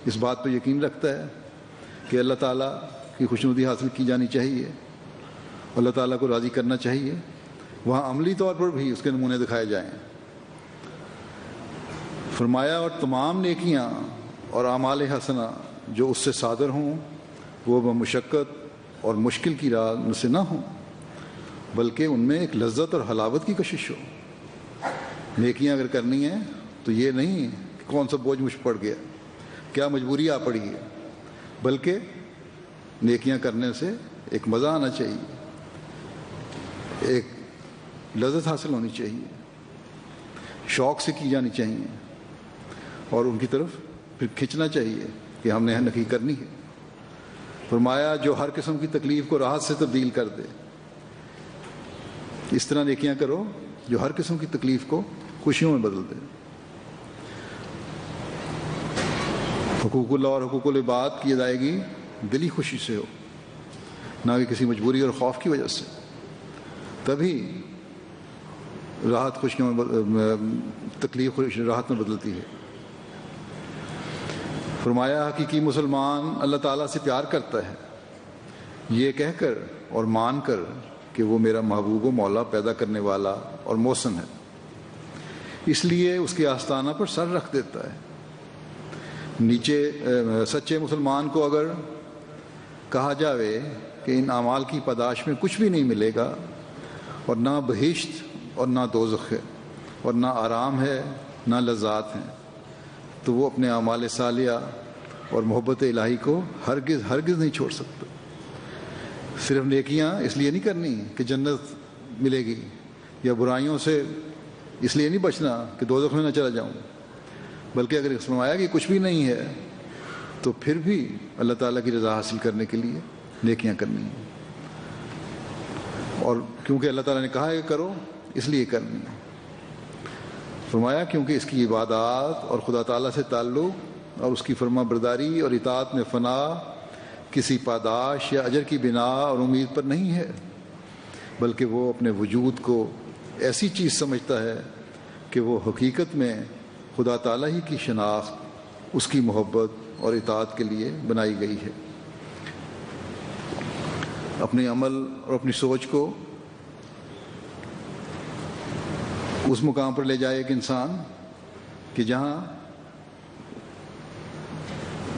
اس بات پہ یقین رکھتا ہے کہ اللہ تعالیٰ کی خوشنودی حاصل کی جانی چاہیے، اللہ تعالیٰ کو راضی کرنا چاہیے، وہاں عملی طور پر بھی اس کے نمونے دکھائے جائیں۔ فرمایا اور تمام نیکیاں اور اعمال حسنہ جو اس سے صادر ہوں وہ بمشقت اور مشکل کی راہ سے نہ ہوں، بلکہ ان میں ایک لذت اور حلاوت کی کشش ہو۔ نیکیاں اگر کرنی ہیں تو یہ نہیں کہ کون سا بوجھ مجھ پڑ گیا، کیا مجبوری آ پڑی ہے، بلکہ نیکیاں کرنے سے ایک مزہ آنا چاہیے، ایک لذت حاصل ہونی چاہیے، شوق سے کی جانی چاہیے، اور ان کی طرف پھر کھنچنا چاہیے کہ ہم نے نیکی کرنی ہے۔ فرمایا جو ہر قسم کی تکلیف کو راحت سے تبدیل کر دے، اس طرح نیکیاں کرو جو ہر قسم کی تکلیف کو خوشیوں میں بدل دے۔ حقوق اللہ اور حقوق العباد کی ادائیگی دلی خوشی سے ہو، نہ کہ کسی مجبوری اور خوف کی وجہ سے، تبھی راحت خوشیوں میں تکلیف راحت میں بدلتی ہے۔ فرمایا حقیقی مسلمان اللہ تعالیٰ سے پیار کرتا ہے یہ کہہ کر اور مان کر کہ وہ میرا محبوب و مولا، پیدا کرنے والا اور محسن ہے، اس لیے اس کے آستانہ پر سر رکھ دیتا ہے۔ سچے مسلمان کو اگر کہا جاوے کہ ان اعمال کی پاداش میں کچھ بھی نہیں ملے گا، اور نہ بہشت اور نہ دوزخ ہے، اور نہ آرام ہے نہ لذات ہیں، تو وہ اپنے اعمال صالحہ اور محبت الہی کو ہرگز نہیں چھوڑ سکتا۔ صرف نیکیاں اس لیے نہیں کرنی کہ جنت ملے گی، یا برائیوں سے اس لیے نہیں بچنا کہ دوزخ میں نہ چلا جاؤں، بلکہ اگر فرمایا کہ کچھ بھی نہیں ہے تو پھر بھی اللہ تعالیٰ کی رضا حاصل کرنے کے لیے نیکیاں کرنی ہیں، اور کیونکہ اللہ تعالیٰ نے کہا ہے کہ کرو اس لیے کرنی ہے۔ فرمایا کیونکہ اس کی عبادات اور خدا تعالیٰ سے تعلق اور اس کی فرما برداری اور اطاعت میں فنا کسی پاداش یا اجر کی بنا اور امید پر نہیں ہے، بلکہ وہ اپنے وجود کو ایسی چیز سمجھتا ہے کہ وہ حقیقت میں خدا تعالیٰ ہی کی شناخت، اس کی محبت اور اطاعت کے لیے بنائی گئی ہے۔ اپنے عمل اور اپنی سوچ کو اس مقام پر لے جائے ایک انسان کہ جہاں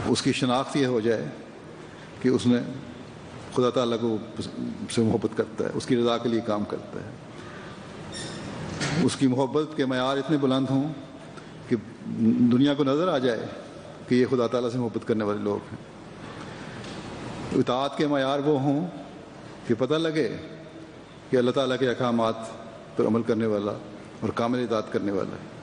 اس کی شناخت یہ ہو جائے کہ اس نے خدا تعالیٰ کو سے محبت کرتا ہے، اس کی رضا کے لیے کام کرتا ہے، اس کی محبت کے معیار اتنے بلند ہوں کہ دنیا کو نظر آ جائے کہ یہ خدا تعالیٰ سے محبت کرنے والے لوگ ہیں۔ اطاعت کے معیار وہ ہوں کہ پتہ لگے کہ اللہ تعالیٰ کے احکامات پر عمل کرنے والا اور کامل اطاعت کرنے والا ہے۔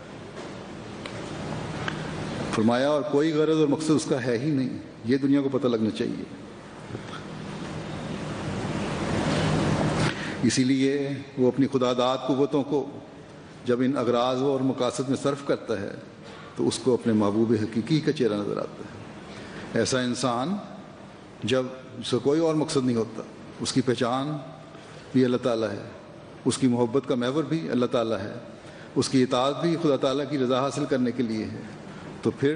فرمایا اور کوئی غرض اور مقصد اس کا ہے ہی نہیں، یہ دنیا کو پتہ لگنا چاہیے۔ اسی لیے وہ اپنی خداداد قوتوں کو جب ان اغراض اور مقاصد میں صرف کرتا ہے تو اس کو اپنے محبوب حقیقی کا چہرہ نظر آتا ہے۔ ایسا انسان جب اس کا کوئی اور مقصد نہیں ہوتا، اس کی پہچان بھی اللہ تعالیٰ ہے، اس کی محبت کا محور بھی اللہ تعالیٰ ہے، اس کی اطاعت بھی خدا تعالیٰ کی رضا حاصل کرنے کے لیے ہے، تو پھر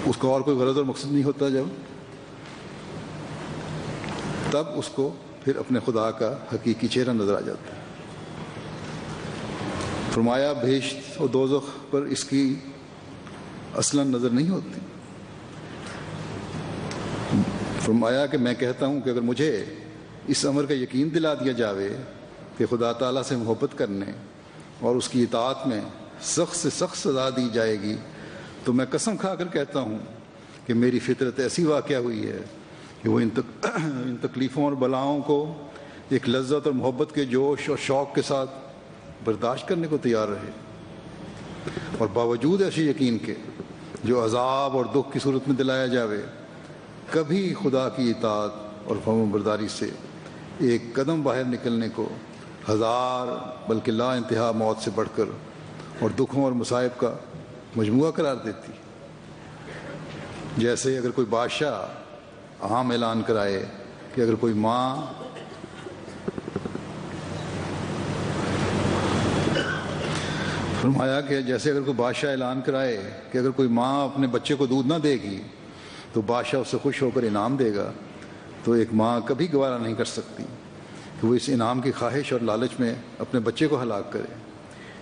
اس کا اور کوئی غرض اور مقصد نہیں ہوتا، تب اس کو پھر اپنے خدا کا حقیقی چہرہ نظر آ جاتا ہے۔ فرمایا بہشت اور دوزخ پر اس کی اصلاً نظر نہیں ہوتی۔ فرمایا کہ میں کہتا ہوں کہ اگر مجھے اس امر کا یقین دلا دیا جاوے کہ خدا تعالیٰ سے محبت کرنے اور اس کی اطاعت میں سخت سے سخت سزا دی جائے گی، تو میں قسم کھا کر کہتا ہوں کہ میری فطرت ایسی واقع ہوئی ہے کہ وہ ان تکلیفوں اور بلاؤں کو ایک لذت اور محبت کے جوش اور شوق کے ساتھ برداشت کرنے کو تیار رہے، اور باوجود ایسے یقین کے جو عذاب اور دکھ کی صورت میں دلایا جاوے، کبھی خدا کی اطاعت اور فرمان برداری سے ایک قدم باہر نکلنے کو ہزار بلکہ لا انتہا موت سے بڑھ کر اور دکھوں اور مصائب کا مجموعہ قرار دیتی۔ جیسے اگر کوئی بادشاہ عام اعلان کرائے کہ اگر کوئی ماں فرمایا کہ جیسے اگر کوئی بادشاہ اعلان کرائے کہ اگر کوئی ماں اپنے بچے کو دودھ نہ دے گی تو بادشاہ اس سے خوش ہو کر انعام دے گا، تو ایک ماں کبھی گوارا نہیں کر سکتی کہ وہ اس انعام کی خواہش اور لالچ میں اپنے بچے کو ہلاک کرے۔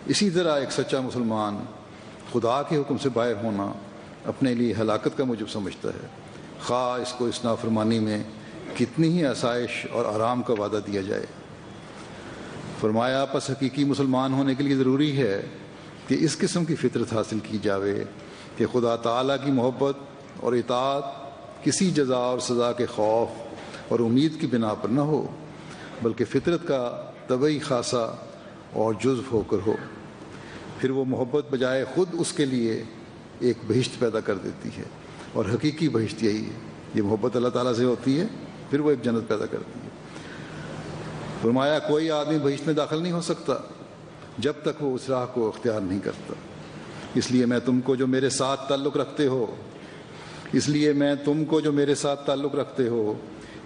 اسی طرح ایک سچا مسلمان خدا کے حکم سے باہر ہونا اپنے لیے ہلاکت کا موجب سمجھتا ہے، خواہ اس کو اس نافرمانی میں کتنی ہی آسائش اور آرام کا وعدہ دیا جائے۔ فرمایا پس حقیقی مسلمان ہونے کے لیے ضروری ہے کہ اس قسم کی فطرت حاصل کی جاوے کہ خدا تعالیٰ کی محبت اور اطاعت کسی جزا اور سزا کے خوف اور امید کی بنا پر نہ ہو، بلکہ فطرت کا طبعی خاصہ اور جزو ہو کر ہو۔ پھر وہ محبت بجائے خود اس کے لیے ایک بہشت پیدا کر دیتی ہے، اور حقیقی بہشت یہی ہے، یہ محبت اللہ تعالیٰ سے ہوتی ہے، پھر وہ ایک جنت پیدا کرتی ہے۔ فرمایا کوئی آدمی بہشت میں داخل نہیں ہو سکتا جب تک وہ اس راہ کو اختیار نہیں کرتا، اس لیے میں تم کو جو میرے ساتھ تعلق رکھتے ہو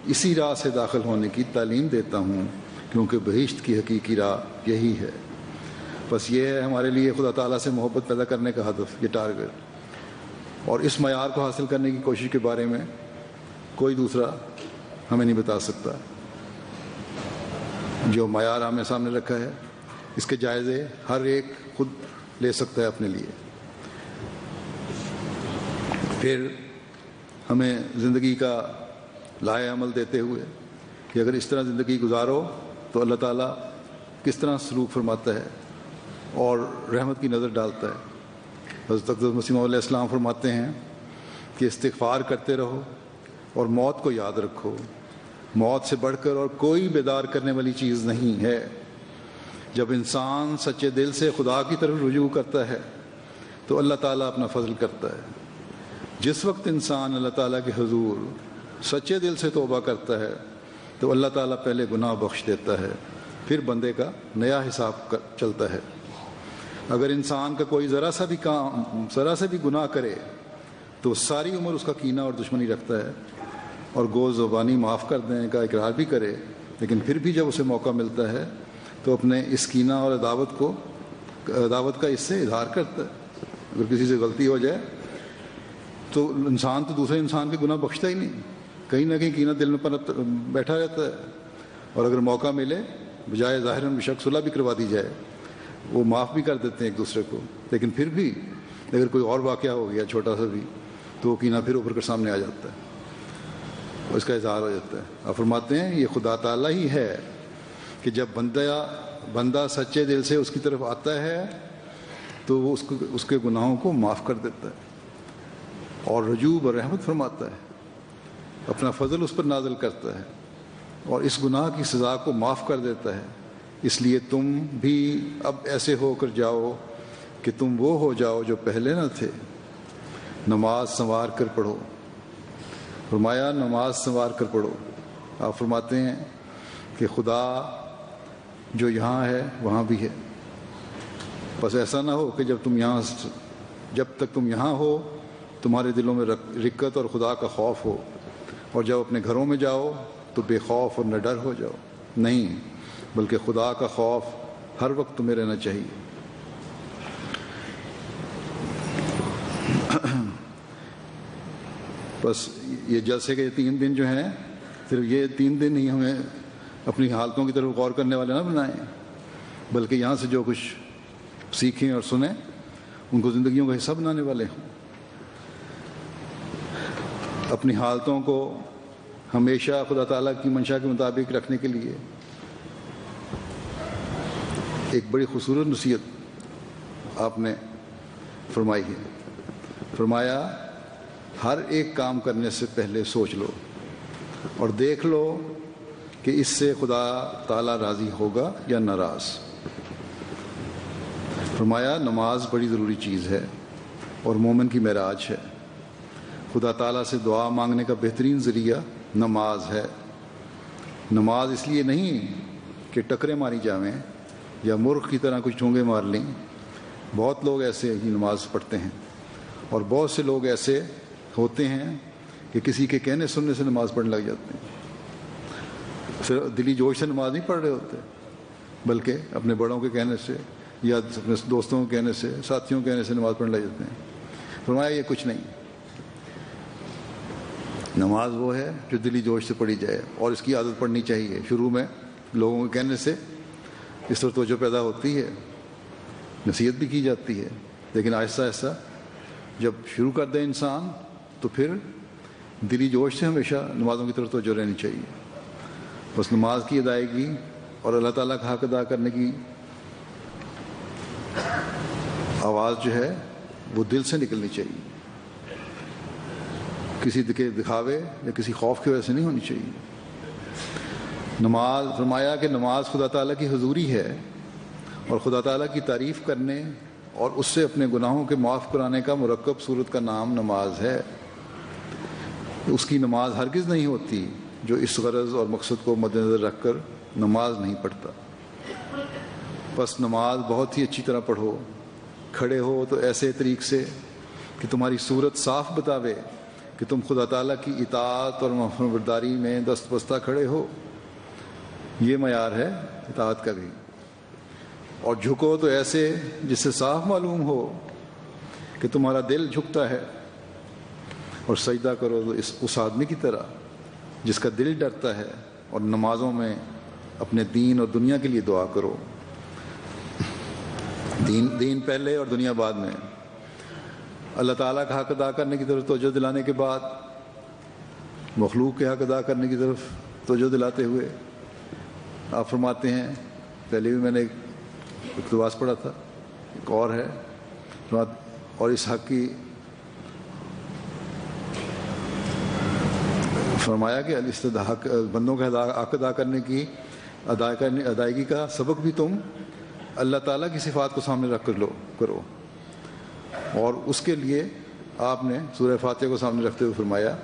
اسی راہ سے داخل ہونے کی تعلیم دیتا ہوں، کیونکہ بہشت کی حقیقی راہ یہی ہے۔ بس یہ ہے ہمارے لیے خدا تعالیٰ سے محبت پیدا کرنے کا ہدف، یہ ٹارگٹ، اور اس معیار کو حاصل کرنے کی کوشش کے بارے میں کوئی دوسرا ہمیں نہیں بتا سکتا۔ جو معیار ہم نے سامنے رکھا ہے اس کے جائزے ہر ایک خود لے سکتا ہے اپنے لیے۔ پھر ہمیں زندگی کا لائحہ عمل دیتے ہوئے کہ اگر اس طرح زندگی گزارو تو اللہ تعالیٰ کس طرح سلوک فرماتا ہے اور رحمت کی نظر ڈالتا ہے۔ حضرت اقدس مسیح موعود علیہ السلام فرماتے ہیں کہ استغفار کرتے رہو اور موت کو یاد رکھو، موت سے بڑھ کر اور کوئی بیدار کرنے والی چیز نہیں ہے۔ جب انسان سچے دل سے خدا کی طرف رجوع کرتا ہے تو اللہ تعالیٰ اپنا فضل کرتا ہے۔ جس وقت انسان اللہ تعالیٰ کے حضور سچے دل سے توبہ کرتا ہے تو اللہ تعالیٰ پہلے گناہ بخش دیتا ہے، پھر بندے کا نیا حساب چلتا ہے۔ اگر انسان کا کوئی ذرا سا بھی گناہ کرے تو ساری عمر اس کا کینہ اور دشمنی رکھتا ہے، اور گو زبانی معاف کر دینے کا اقرار بھی کرے، لیکن پھر بھی جب اسے موقع ملتا ہے تو اپنے اس کینہ اور عداوت کا اس سے اظہار کرتا ہے۔ اگر کسی سے غلطی ہو جائے تو انسان تو دوسرے انسان کے گناہ بخشتا ہی نہیں، کہیں نہ کہیں کینہ دل میں بیٹھا رہتا ہے، اور اگر موقع ملے بجائے ظاہراً بشک صلح بھی کروا دی جائے وہ معاف بھی کر دیتے ہیں ایک دوسرے کو، لیکن پھر بھی اگر کوئی اور واقعہ ہو گیا چھوٹا سا بھی تو وہ کینہ پھر ابھر کر سامنے آ جاتا ہے، اس کا اظہار ہو جاتا ہے۔ آپ فرماتے ہیں یہ خدا تعالیٰ ہی ہے کہ جب بندہ سچے دل سے اس کی طرف آتا ہے تو وہ اس کے گناہوں کو معاف کر دیتا ہے اور رجوع اور رحمت فرماتا ہے، اپنا فضل اس پر نازل کرتا ہے اور اس گناہ کی سزا کو معاف کر دیتا ہے۔ اس لیے تم بھی اب ایسے ہو کر جاؤ کہ تم وہ ہو جاؤ جو پہلے نہ تھے، نماز سنوار کر پڑھو۔ فرمایا نماز سنوار کر پڑھو۔ آپ فرماتے ہیں کہ خدا جو یہاں ہے وہاں بھی ہے، بس ایسا نہ ہو کہ جب تک تم یہاں ہو تمہارے دلوں میں رقت اور خدا کا خوف ہو، اور جب اپنے گھروں میں جاؤ تو بے خوف اور نہ ڈر ہو جاؤ۔ نہیں، بلکہ خدا کا خوف ہر وقت تمہیں رہنا چاہیے۔ بس یہ جلسے کے 3 دن جو ہیں، صرف یہ 3 دن ہی ہمیں اپنی حالتوں کی طرف غور کرنے والے نہ بنائیں، بلکہ یہاں سے جو کچھ سیکھیں اور سنیں ان کو زندگیوں کا حصہ بنانے والے ہوں۔ اپنی حالتوں کو ہمیشہ خدا تعالیٰ کی منشا کے مطابق رکھنے کے لیے ایک بڑی خوبصورت نصیحت آپ نے فرمائی ہے۔ فرمایا ہر ایک کام کرنے سے پہلے سوچ لو اور دیکھ لو کہ اس سے خدا تعالیٰ راضی ہوگا یا ناراض۔ فرمایا نماز بڑی ضروری چیز ہے اور مومن کی معراج ہے۔ خدا تعالیٰ سے دعا مانگنے کا بہترین ذریعہ نماز ہے۔ نماز اس لیے نہیں کہ ٹکریں ماری جاویں یا مرغ کی طرح کچھ ٹھونگے مار لیں۔ بہت لوگ ایسے ہی نماز پڑھتے ہیں، اور بہت سے لوگ ایسے ہوتے ہیں کہ کسی کے کہنے سننے سے نماز پڑھنے لگ جاتے ہیں۔ پھر دلی جوش سے نماز نہیں پڑھ رہے ہوتے، بلکہ اپنے بڑوں کے کہنے سے یا اپنے دوستوں کے کہنے سے، ساتھیوں کے کہنے سے نماز پڑھنے لگ جاتے ہیں۔ فرمایا یہ کچھ نہیں، نماز وہ ہے جو دلی جوش سے پڑھی جائے، اور اس کی عادت پڑھنی چاہیے۔ شروع میں لوگوں کے کہنے سے اس پر توجہ پیدا ہوتی ہے، نصیحت بھی کی جاتی ہے، لیکن آہستہ آہستہ جب شروع کر دے انسان تو پھر دلی جوش سے ہمیشہ نمازوں کی طرف توجہ رہنی چاہیے۔ بس نماز کی ادائیگی اور اللہ تعالیٰ کا حق ادا کرنے کی آواز جو ہے وہ دل سے نکلنی چاہیے، کسی کے دکھاوے یا کسی خوف کی وجہ سے نہیں ہونی چاہیے۔ نماز فرمایا کہ نماز خدا تعالیٰ کی حضوری ہے، اور خدا تعالیٰ کی تعریف کرنے اور اس سے اپنے گناہوں کے معاف کرانے کا مرکب صورت کا نام نماز ہے۔ اس کی نماز ہرگز نہیں ہوتی جو اس غرض اور مقصد کو مد نظر رکھ کر نماز نہیں پڑھتا۔ بس نماز بہت ہی اچھی طرح پڑھو کھڑے ہو تو ایسے طریق سے کہ تمہاری صورت صاف بتاوے کہ تم خدا تعالیٰ کی اطاعت اور فرمانبرداری میں دست بستہ کھڑے ہو، یہ معیار ہے اطاعت کا بھی۔ اور جھکو تو ایسے جس سے صاف معلوم ہو کہ تمہارا دل جھکتا ہے، اور سجدہ کرو تو اس آدمی کی طرح جس کا دل ڈرتا ہے، اور نمازوں میں اپنے دین اور دنیا کے لیے دعا کرو، دین پہلے اور دنیا بعد میں۔ اللہ تعالیٰ کا حق ادا کرنے کی طرف توجہ دلانے کے بعد مخلوق کے حق ادا کرنے کی طرف توجہ دلاتے ہوئے آپ فرماتے ہیں، پہلے بھی میں نے ایک اقتباس پڑھا تھا، ایک اور ہے، اور اس حق کی فرمایا کہ حق بندوں کا حق ادا کرنے کی ادائیگی کا سبق بھی تم اللہ تعالیٰ کی صفات کو سامنے رکھ کر کرو، اور اس کے لیے آپ نے سورہ فاتحہ کو سامنے رکھتے ہوئے فرمایا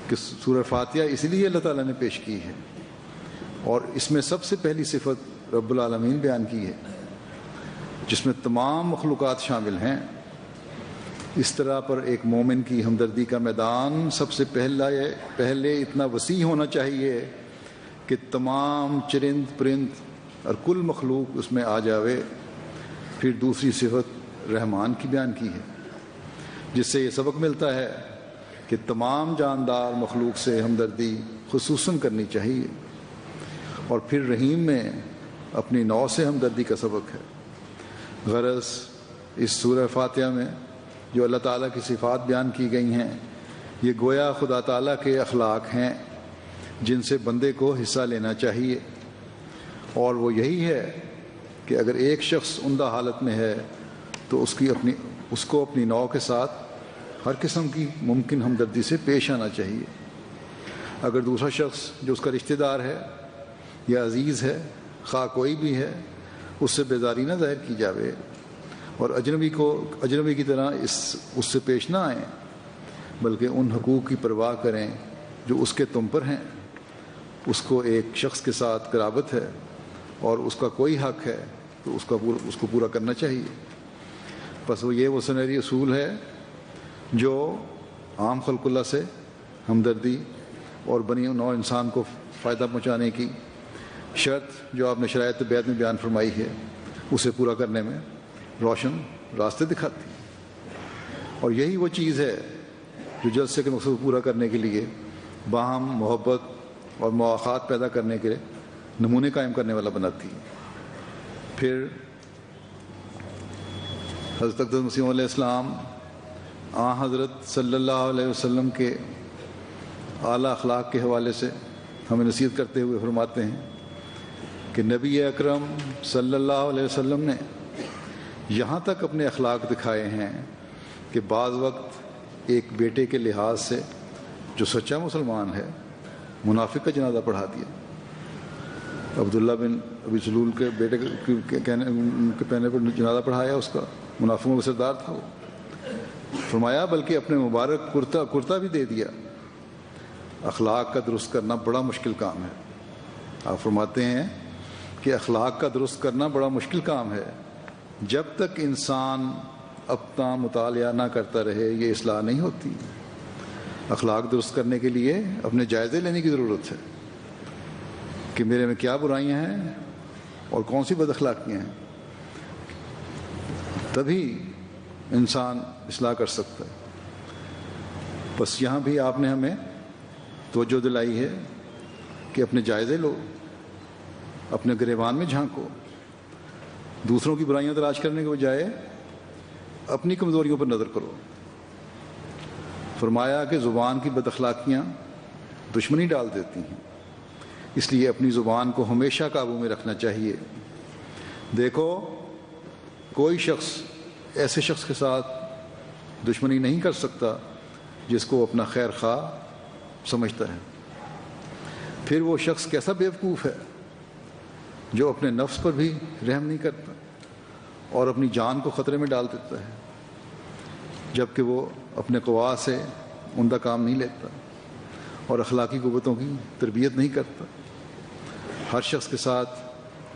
کہ سورہ فاتحہ اس لیے اللہ تعالیٰ نے پیش کی ہے، اور اس میں سب سے پہلی صفت رب العالمین بیان کی ہے جس میں تمام مخلوقات شامل ہیں۔ اس طرح پر ایک مومن کی ہمدردی کا میدان سب سے پہلے اتنا وسیع ہونا چاہیے کہ تمام چرند پرند اور کل مخلوق اس میں آ جاوے۔ پھر دوسری صفت رحمان کی بیان کی ہے، جس سے یہ سبق ملتا ہے کہ تمام جاندار مخلوق سے ہمدردی خصوصاً کرنی چاہیے، اور پھر رحیم میں اپنی نوع سے ہمدردی کا سبق ہے۔ غرض اس سورہ فاتحہ میں جو اللہ تعالیٰ کی صفات بیان کی گئی ہیں، یہ گویا خدا تعالیٰ کے اخلاق ہیں جن سے بندے کو حصہ لینا چاہیے، اور وہ یہی ہے کہ اگر ایک شخص عمدہ حالت میں ہے تو اس کو اپنی نوع کے ساتھ ہر قسم کی ممکن ہمدردی سے پیش آنا چاہیے۔ اگر دوسرا شخص جو اس کا رشتہ دار ہے یا عزیز ہے، خواہ کوئی بھی ہے، اس سے بیزاری نہ ظاہر کی جاوے، اور اجنبی کی طرح اس سے پیش نہ آئیں، بلکہ ان حقوق کی پرواہ کریں جو اس کے تم پر ہیں۔ اس کو ایک شخص کے ساتھ قرابت ہے اور اس کا کوئی حق ہے تو اس کو پورا کرنا چاہیے۔ بس وہ سنہری اصول ہے جو عام خلق اللہ سے ہمدردی اور بنی نوع انسان کو فائدہ پہنچانے کی شرط جو آپ نے شرائط بیعت میں بیان فرمائی ہے، اسے پورا کرنے میں روشن راستے دکھاتی، اور یہی وہ چیز ہے جو جلسے کے مقصد کو پورا کرنے کے لیے باہم محبت اور مواخات پیدا کرنے کے نمونے قائم کرنے والا بناتی ہے۔ پھر حضرت اقدس مسیح علیہ السلام حضرت صلی اللہ علیہ وسلم کے اعلیٰ اخلاق کے حوالے سے ہمیں نصیحت کرتے ہوئے فرماتے ہیں کہ نبی اکرم صلی اللہ علیہ وسلم نے یہاں تک اپنے اخلاق دکھائے ہیں کہ بعض وقت ایک بیٹے کے لحاظ سے جو سچا مسلمان ہے منافق کا جنازہ پڑھا دیا۔ عبداللہ بن ابی سلول کے بیٹے کے کہنے پر جنازہ پڑھایا، اس کا منافقوں کا سردار تھا وہ۔ فرمایا بلکہ اپنے مبارک کرتا بھی دے دیا۔ اخلاق کا درست کرنا بڑا مشکل کام ہے۔ آپ فرماتے ہیں کہ اخلاق کا درست کرنا بڑا مشکل کام ہے، جب تک انسان اپنا مطالعہ نہ کرتا رہے یہ اصلاح نہیں ہوتی۔ اخلاق درست کرنے کے لیے اپنے جائزے لینے کی ضرورت ہے کہ میرے میں کیا برائیاں ہیں اور کون سی بد اخلاقیاں ہیں، تبھی انسان اصلاح کر سکتا ہے۔ بس یہاں بھی آپ نے ہمیں توجہ دلائی ہے کہ اپنے جائزے لو، اپنے گریبان میں جھانکو، دوسروں کی برائیاں تلاش کرنے کے بجائے اپنی کمزوریوں پر نظر کرو۔ فرمایا کہ زبان کی بد اخلاقیاں دشمنی ڈال دیتی ہیں، اس لیے اپنی زبان کو ہمیشہ قابو میں رکھنا چاہیے۔ دیکھو کوئی شخص ایسے شخص کے ساتھ دشمنی نہیں کر سکتا جس کو اپنا خیر خواہ سمجھتا ہے۔ پھر وہ شخص کیسا بیوقوف ہے جو اپنے نفس پر بھی رحم نہیں کرتا اور اپنی جان کو خطرے میں ڈال دیتا ہے، جبکہ وہ اپنے قوا سے عمدہ کام نہیں لیتا اور اخلاقی قوتوں کی تربیت نہیں کرتا۔ ہر شخص کے ساتھ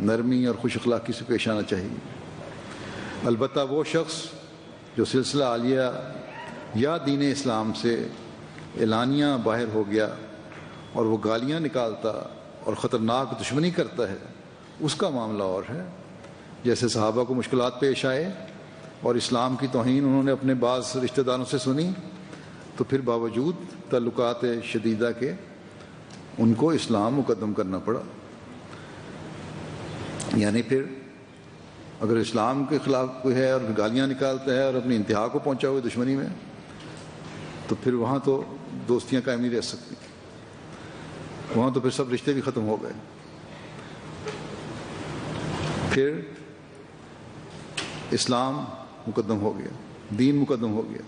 نرمی اور خوش اخلاقی سے پیش آنا چاہیے۔ البتہ وہ شخص جو سلسلہ عالیہ یا دین اسلام سے اعلانیہ باہر ہو گیا اور وہ گالیاں نکالتا اور خطرناک دشمنی کرتا ہے، اس کا معاملہ اور ہے۔ جیسے صحابہ کو مشکلات پیش آئے اور اسلام کی توہین انہوں نے اپنے بعض رشتہ داروں سے سنی، تو پھر باوجود تعلقات شدیدہ کے ان کو اسلام مقدم کرنا پڑا۔ یعنی پھر اگر اسلام کے خلاف کوئی ہے اور گالیاں نکالتا ہے اور اپنی انتہا کو پہنچا ہوئے دشمنی میں، تو پھر وہاں تو دوستیاں قائم نہیں رہ سکتی، وہاں تو پھر سب رشتے بھی ختم ہو گئے۔ پھر اسلام مقدم ہو گیا، دین مقدم ہو گیا،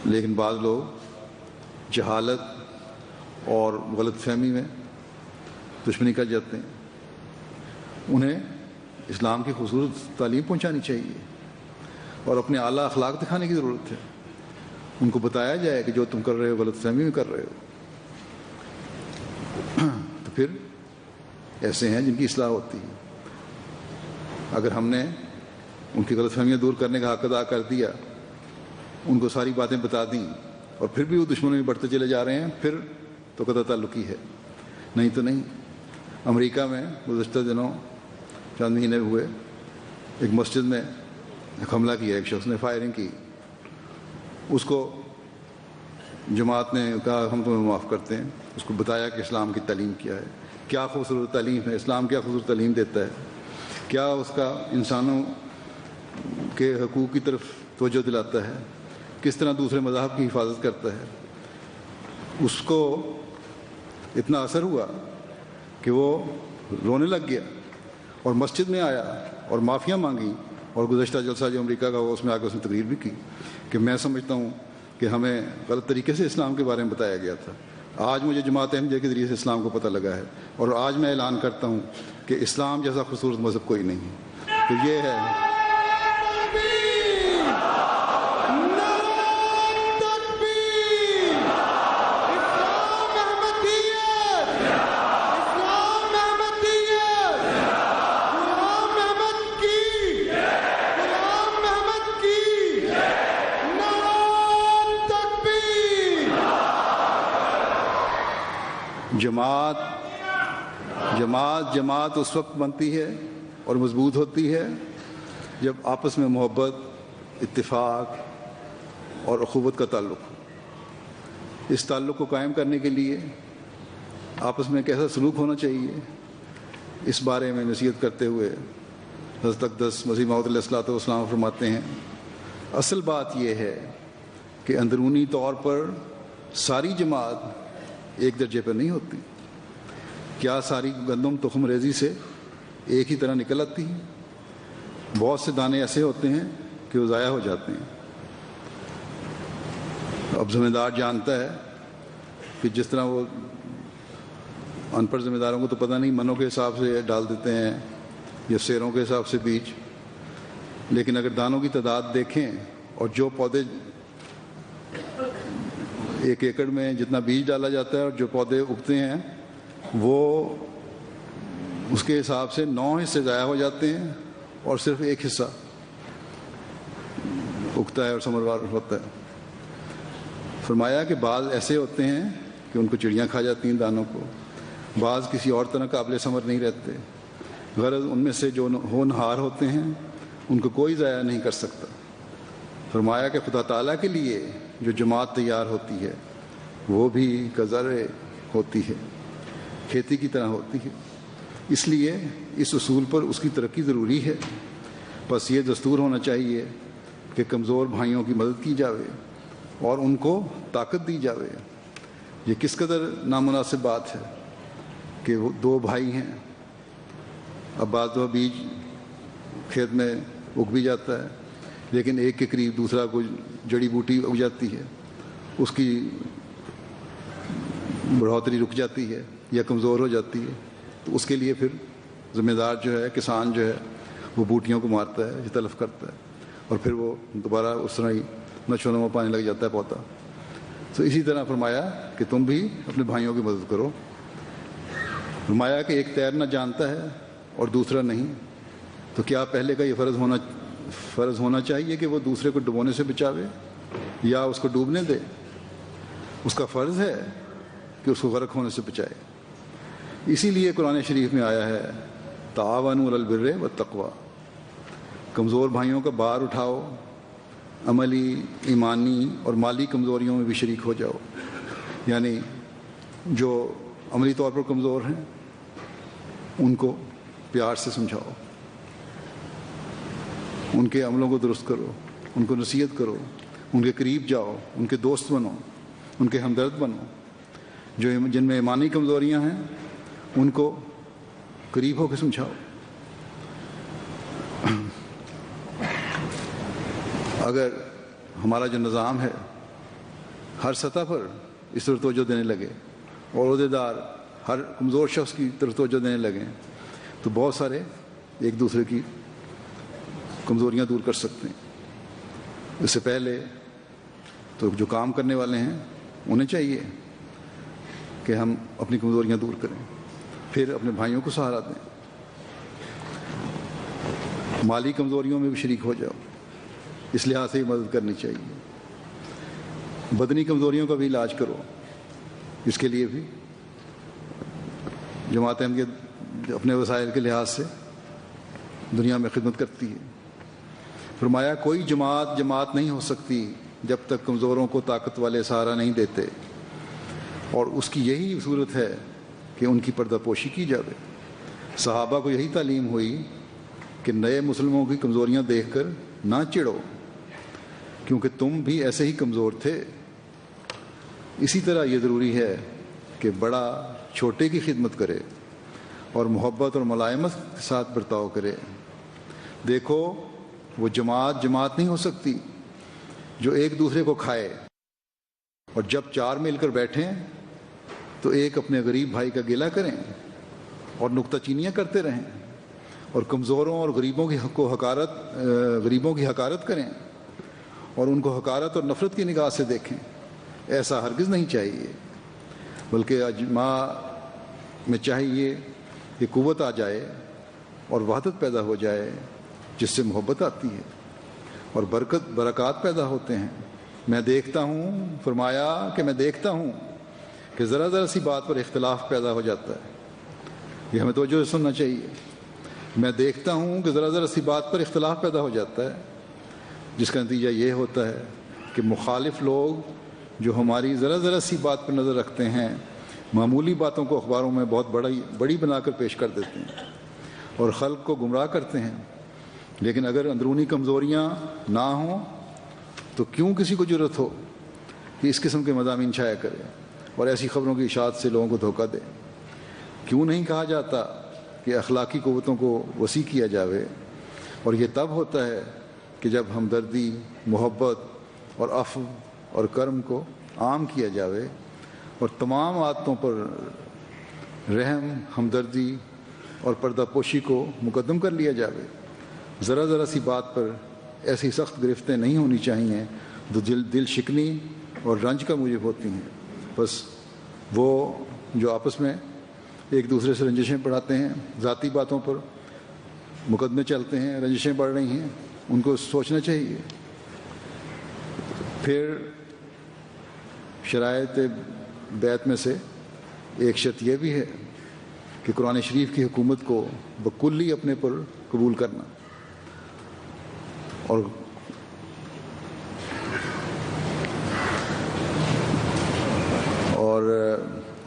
لیکن بعض لوگ جہالت اور غلط فہمی میں دشمنی کر جاتے ہیں۔ انہیں اسلام کی خوبصورت تعلیم پہنچانی چاہیے اور اپنے اعلیٰ اخلاق دکھانے کی ضرورت ہے۔ ان کو بتایا جائے کہ جو تم کر رہے ہو غلط فہمی میں کر رہے ہو۔ تو پھر ایسے ہیں جن کی اصلاح ہوتی ہے۔ اگر ہم نے ان کی غلط فہمیاں دور کرنے کا حق ادا کر دیا، ان کو ساری باتیں بتا دیں، اور پھر بھی وہ دشمنوں میں بڑھتے چلے جا رہے ہیں، پھر تو قطع تعلقی ہے، نہیں تو نہیں۔ امریکہ میں گزشتہ دنوں چند مہینے ہوئے، ایک مسجد میں ایک حملہ کیا، ایک شخص نے فائرنگ کی، اس کو جماعت نے کہا ہم تمہیں معاف کرتے ہیں، اس کو بتایا کہ اسلام کی تعلیم کیا ہے، کیا خوبصورت تعلیم ہے، اسلام کیا خوبصورت تعلیم دیتا ہے، کیا اس کا انسانوں کے حقوق کی طرف توجہ دلاتا ہے، کس طرح دوسرے مذاہب کی حفاظت کرتا ہے۔ اس کو اتنا اثر ہوا کہ وہ رونے لگ گیا اور مسجد میں آیا اور معافیاں مانگی، اور گزشتہ جلسہ جو امریکہ کا ہوا اس میں آ کے اس نے تقریر بھی کی کہ میں سمجھتا ہوں کہ ہمیں غلط طریقے سے اسلام کے بارے میں بتایا گیا تھا۔ آج مجھے جماعت احمدیہ کے ذریعے سے اسلام کو پتہ لگا ہے، اور آج میں اعلان کرتا ہوں کہ اسلام جیسا خوبصورت مذہب کوئی نہیں ہے۔ تو یہ ہے جماعت اس وقت بنتی ہے اور مضبوط ہوتی ہے جب آپس میں محبت، اتفاق اور اخوت کا تعلق ہو۔ اس تعلق کو قائم کرنے کے لیے آپس میں کیسا سلوک ہونا چاہیے، اس بارے میں نصیحت کرتے ہوئے حضرت اقدس مسیح موعود علیہ الصلوۃ والسلام فرماتے ہیں، اصل بات یہ ہے کہ اندرونی طور پر ساری جماعت ایک درجے پر نہیں ہوتی۔ کیا ساری گندم تخم ریزی سے ایک ہی طرح نکل آتی ہے؟ بہت سے دانے ایسے ہوتے ہیں کہ وہ ضائع ہو جاتے ہیں۔ اب ذمہ دار جانتا ہے کہ جس طرح وہ ان پڑھ ذمہ داروں کو تو پتہ نہیں، منوں کے حساب سے ڈال دیتے ہیں یا سیروں کے حساب سے بیج، لیکن اگر دانوں کی تعداد دیکھیں اور جو پودے ایک ایکڑ میں جتنا بیج ڈالا جاتا ہے اور جو پودے اگتے ہیں وہ اس کے حساب سے 9 حصے ضائع ہو جاتے ہیں اور صرف ایک حصہ اگتا ہے اور ثمروار ہوتا ہے۔ فرمایا کہ بعض ایسے ہوتے ہیں کہ ان کو چڑیاں کھا جاتی ہیں دانوں کو، بعض کسی اور طرح قابل ثمر نہیں رہتے، غرض ان میں سے جو ہونہار ہوتے ہیں ان کو کوئی ضائع نہیں کر سکتا۔ فرمایا کہ خدا تعالیٰ کے لیے جو جماعت تیار ہوتی ہے وہ بھی کزرع ہوتی ہے، کھیتی کی طرح ہوتی ہے، اس لیے اس اصول پر اس کی ترقی ضروری ہے۔ بس یہ دستور ہونا چاہیے کہ کمزور بھائیوں کی مدد کی جاوے اور ان کو طاقت دی جاوے۔ یہ کس قدر نامناسب بات ہے کہ وہ 2 بھائی ہیں، اب بعض دفعہ بیج کھیت میں اگ بھی جاتا ہے، لیکن ایک کے قریب دوسرا کوئی جڑی بوٹی اگ جاتی ہے، اس کی بڑھوتری رک جاتی ہے یا کمزور ہو جاتی ہے، تو اس کے لیے پھر ذمہ دار جو ہے، کسان جو ہے، وہ بوٹیوں کو مارتا ہے، تلف کرتا ہے، اور پھر وہ دوبارہ اس طرح ہی نشو و نما پانے لگ جاتا ہے پودا۔ تو اسی طرح فرمایا کہ تم بھی اپنے بھائیوں کی مدد کرو۔ فرمایا کہ ایک تیرنا جانتا ہے اور دوسرا نہیں، تو کیا پہلے کا یہ فرض ہونا چاہیے کہ وہ دوسرے کو ڈبونے سے بچاوے یا اس کو ڈوبنے دے؟ اس کا فرض ہے کہ اس کو غرق ہونے سے بچائے. اسی لیے قرآن شریف میں آیا ہے تعاونوا علی البر والتقوی، کمزور بھائیوں کا بار اٹھاؤ، عملی، ایمانی اور مالی کمزوریوں میں بھی شریک ہو جاؤ. یعنی جو عملی طور پر کمزور ہیں ان کو پیار سے سمجھاؤ، ان کے عملوں کو درست کرو، ان کو نصیحت کرو، ان کے قریب جاؤ، ان کے دوست بنو، ان کے ہمدرد بنو. جن میں ایمانی کمزوریاں ہیں ان کو قریب ہو کے سمجھاؤ. اگر ہمارا جو نظام ہے ہر سطح پر اس طرف توجہ دینے لگے اور عہدیدار ہر کمزور شخص کی طرف توجہ دینے لگیں تو بہت سارے ایک دوسرے کی کمزوریاں دور کر سکتے ہیں. اس سے پہلے تو جو کام کرنے والے ہیں انہیں چاہیے کہ ہم اپنی کمزوریاں دور کریں، پھر اپنے بھائیوں کو سہارا دیں. مالی کمزوریوں میں بھی شریک ہو جاؤ، اس لحاظ سے ہی مدد کرنی چاہیے. بدنی کمزوریوں کا بھی علاج کرو، اس کے لیے بھی جماعت احمدیہ اپنے وسائل کے لحاظ سے دنیا میں خدمت کرتی ہے. فرمایا کوئی جماعت نہیں ہو سکتی جب تک کمزوروں کو طاقت والے سہارا نہیں دیتے، اور اس کی یہی صورت ہے کہ ان کی پردہ پوشی کی جاوے. صحابہ کو یہی تعلیم ہوئی کہ نئے مسلمانوں کی کمزوریاں دیکھ کر نہ چڑھو، کیونکہ تم بھی ایسے ہی کمزور تھے. اسی طرح یہ ضروری ہے کہ بڑا چھوٹے کی خدمت کرے اور محبت اور ملائمت کے ساتھ برتاؤ کرے. دیکھو وہ جماعت نہیں ہو سکتی جو ایک دوسرے کو کھائے، اور جب چار مل کر بیٹھیں تو ایک اپنے غریب بھائی کا گلہ کریں اور نکتہ چینیاں کرتے رہیں اور کمزوروں اور غریبوں کی حقارت کریں اور ان کو حقارت اور نفرت کی نگاہ سے دیکھیں. ایسا ہرگز نہیں چاہیے، بلکہ اجماع میں چاہیے کہ قوت آ جائے اور وحدت پیدا ہو جائے جس سے محبت آتی ہے اور برکات پیدا ہوتے ہیں. میں دیکھتا ہوں، فرمایا کہ میں دیکھتا ہوں کہ ذرا سی بات پر اختلاف پیدا ہو جاتا ہے. یہ ہمیں توجہ سے سننا چاہیے. میں دیکھتا ہوں کہ ذرا سی بات پر اختلاف پیدا ہو جاتا ہے، جس کا نتیجہ یہ ہوتا ہے کہ مخالف لوگ جو ہماری ذرا سی بات پر نظر رکھتے ہیں معمولی باتوں کو اخباروں میں بہت بڑی بنا کر پیش کر دیتے ہیں اور خلق کو گمراہ کرتے ہیں. لیکن اگر اندرونی کمزوریاں نہ ہوں تو کیوں کسی کو جرأت ہو کہ اس قسم کے مضامین شائع کرے اور ایسی خبروں کی اشاعت سے لوگوں کو دھوکہ دے؟ کیوں نہیں کہا جاتا کہ اخلاقی قوتوں کو وسیع کیا جاوے؟ اور یہ تب ہوتا ہے کہ جب ہمدردی، محبت اور عفو اور کرم کو عام کیا جاوے اور تمام عادتوں پر رحم، ہمدردی اور پردہ پوشی کو مقدم کر لیا جاوے. ذرا سی بات پر ایسی سخت گرفتیں نہیں ہونی چاہیے جو دل شکنی اور رنج کا موجب ہوتی ہیں. بس وہ جو آپس میں ایک دوسرے سے رنجشیں بڑھاتے ہیں، ذاتی باتوں پر مقدمے چلتے ہیں، رنجشیں بڑھ رہی ہیں، ان کو سوچنا چاہیے. پھر شرائط بیعت میں سے ایک شرط یہ بھی ہے کہ قرآن شریف کی حکومت کو بکلی اپنے پر قبول کرنا اور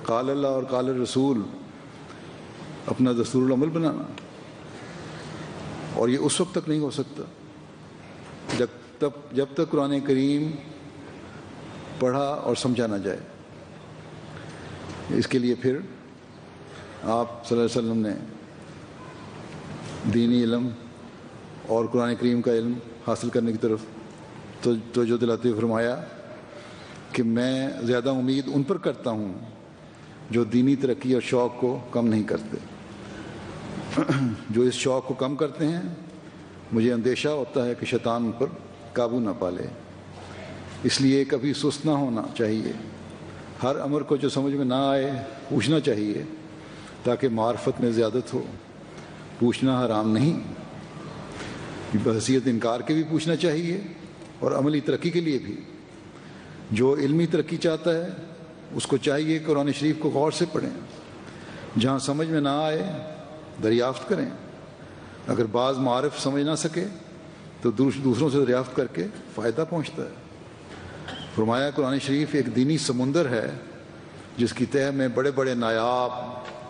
قال اللہ اور قال الرسول اپنا دستور العمل بنانا. اور یہ اس وقت تک نہیں ہو سکتا جب تک قرآن کریم پڑھا اور سمجھا نہ جائے. اس کے لیے پھر آپ صلی اللہ علیہ وسلم نے دینی علم اور قرآن کریم کا علم حاصل کرنے کی طرف توجہ دلاتے ہوئے فرمایا کہ میں زیادہ امید ان پر کرتا ہوں جو دینی ترقی اور شوق کو کم نہیں کرتے. جو اس شوق کو کم کرتے ہیں مجھے اندیشہ ہوتا ہے کہ شیطان ان پر قابو نہ پالے. اس لیے کبھی سست نہ ہونا چاہیے. ہر امر کو جو سمجھ میں نہ آئے پوچھنا چاہیے تاکہ معرفت میں زیادت ہو. پوچھنا حرام نہیں بحیثیت انکار کے بھی پوچھنا چاہیے اور عملی ترقی کے لیے بھی. جو علمی ترقی چاہتا ہے اس کو چاہیے قرآن شریف کو غور سے پڑھیں, جہاں سمجھ میں نہ آئے دریافت کریں. اگر بعض معارف سمجھ نہ سکے تو دوسروں سے دریافت کر کے فائدہ پہنچتا ہے. فرمایا قرآن شریف ایک دینی سمندر ہے جس کی تہہ میں بڑے بڑے نایاب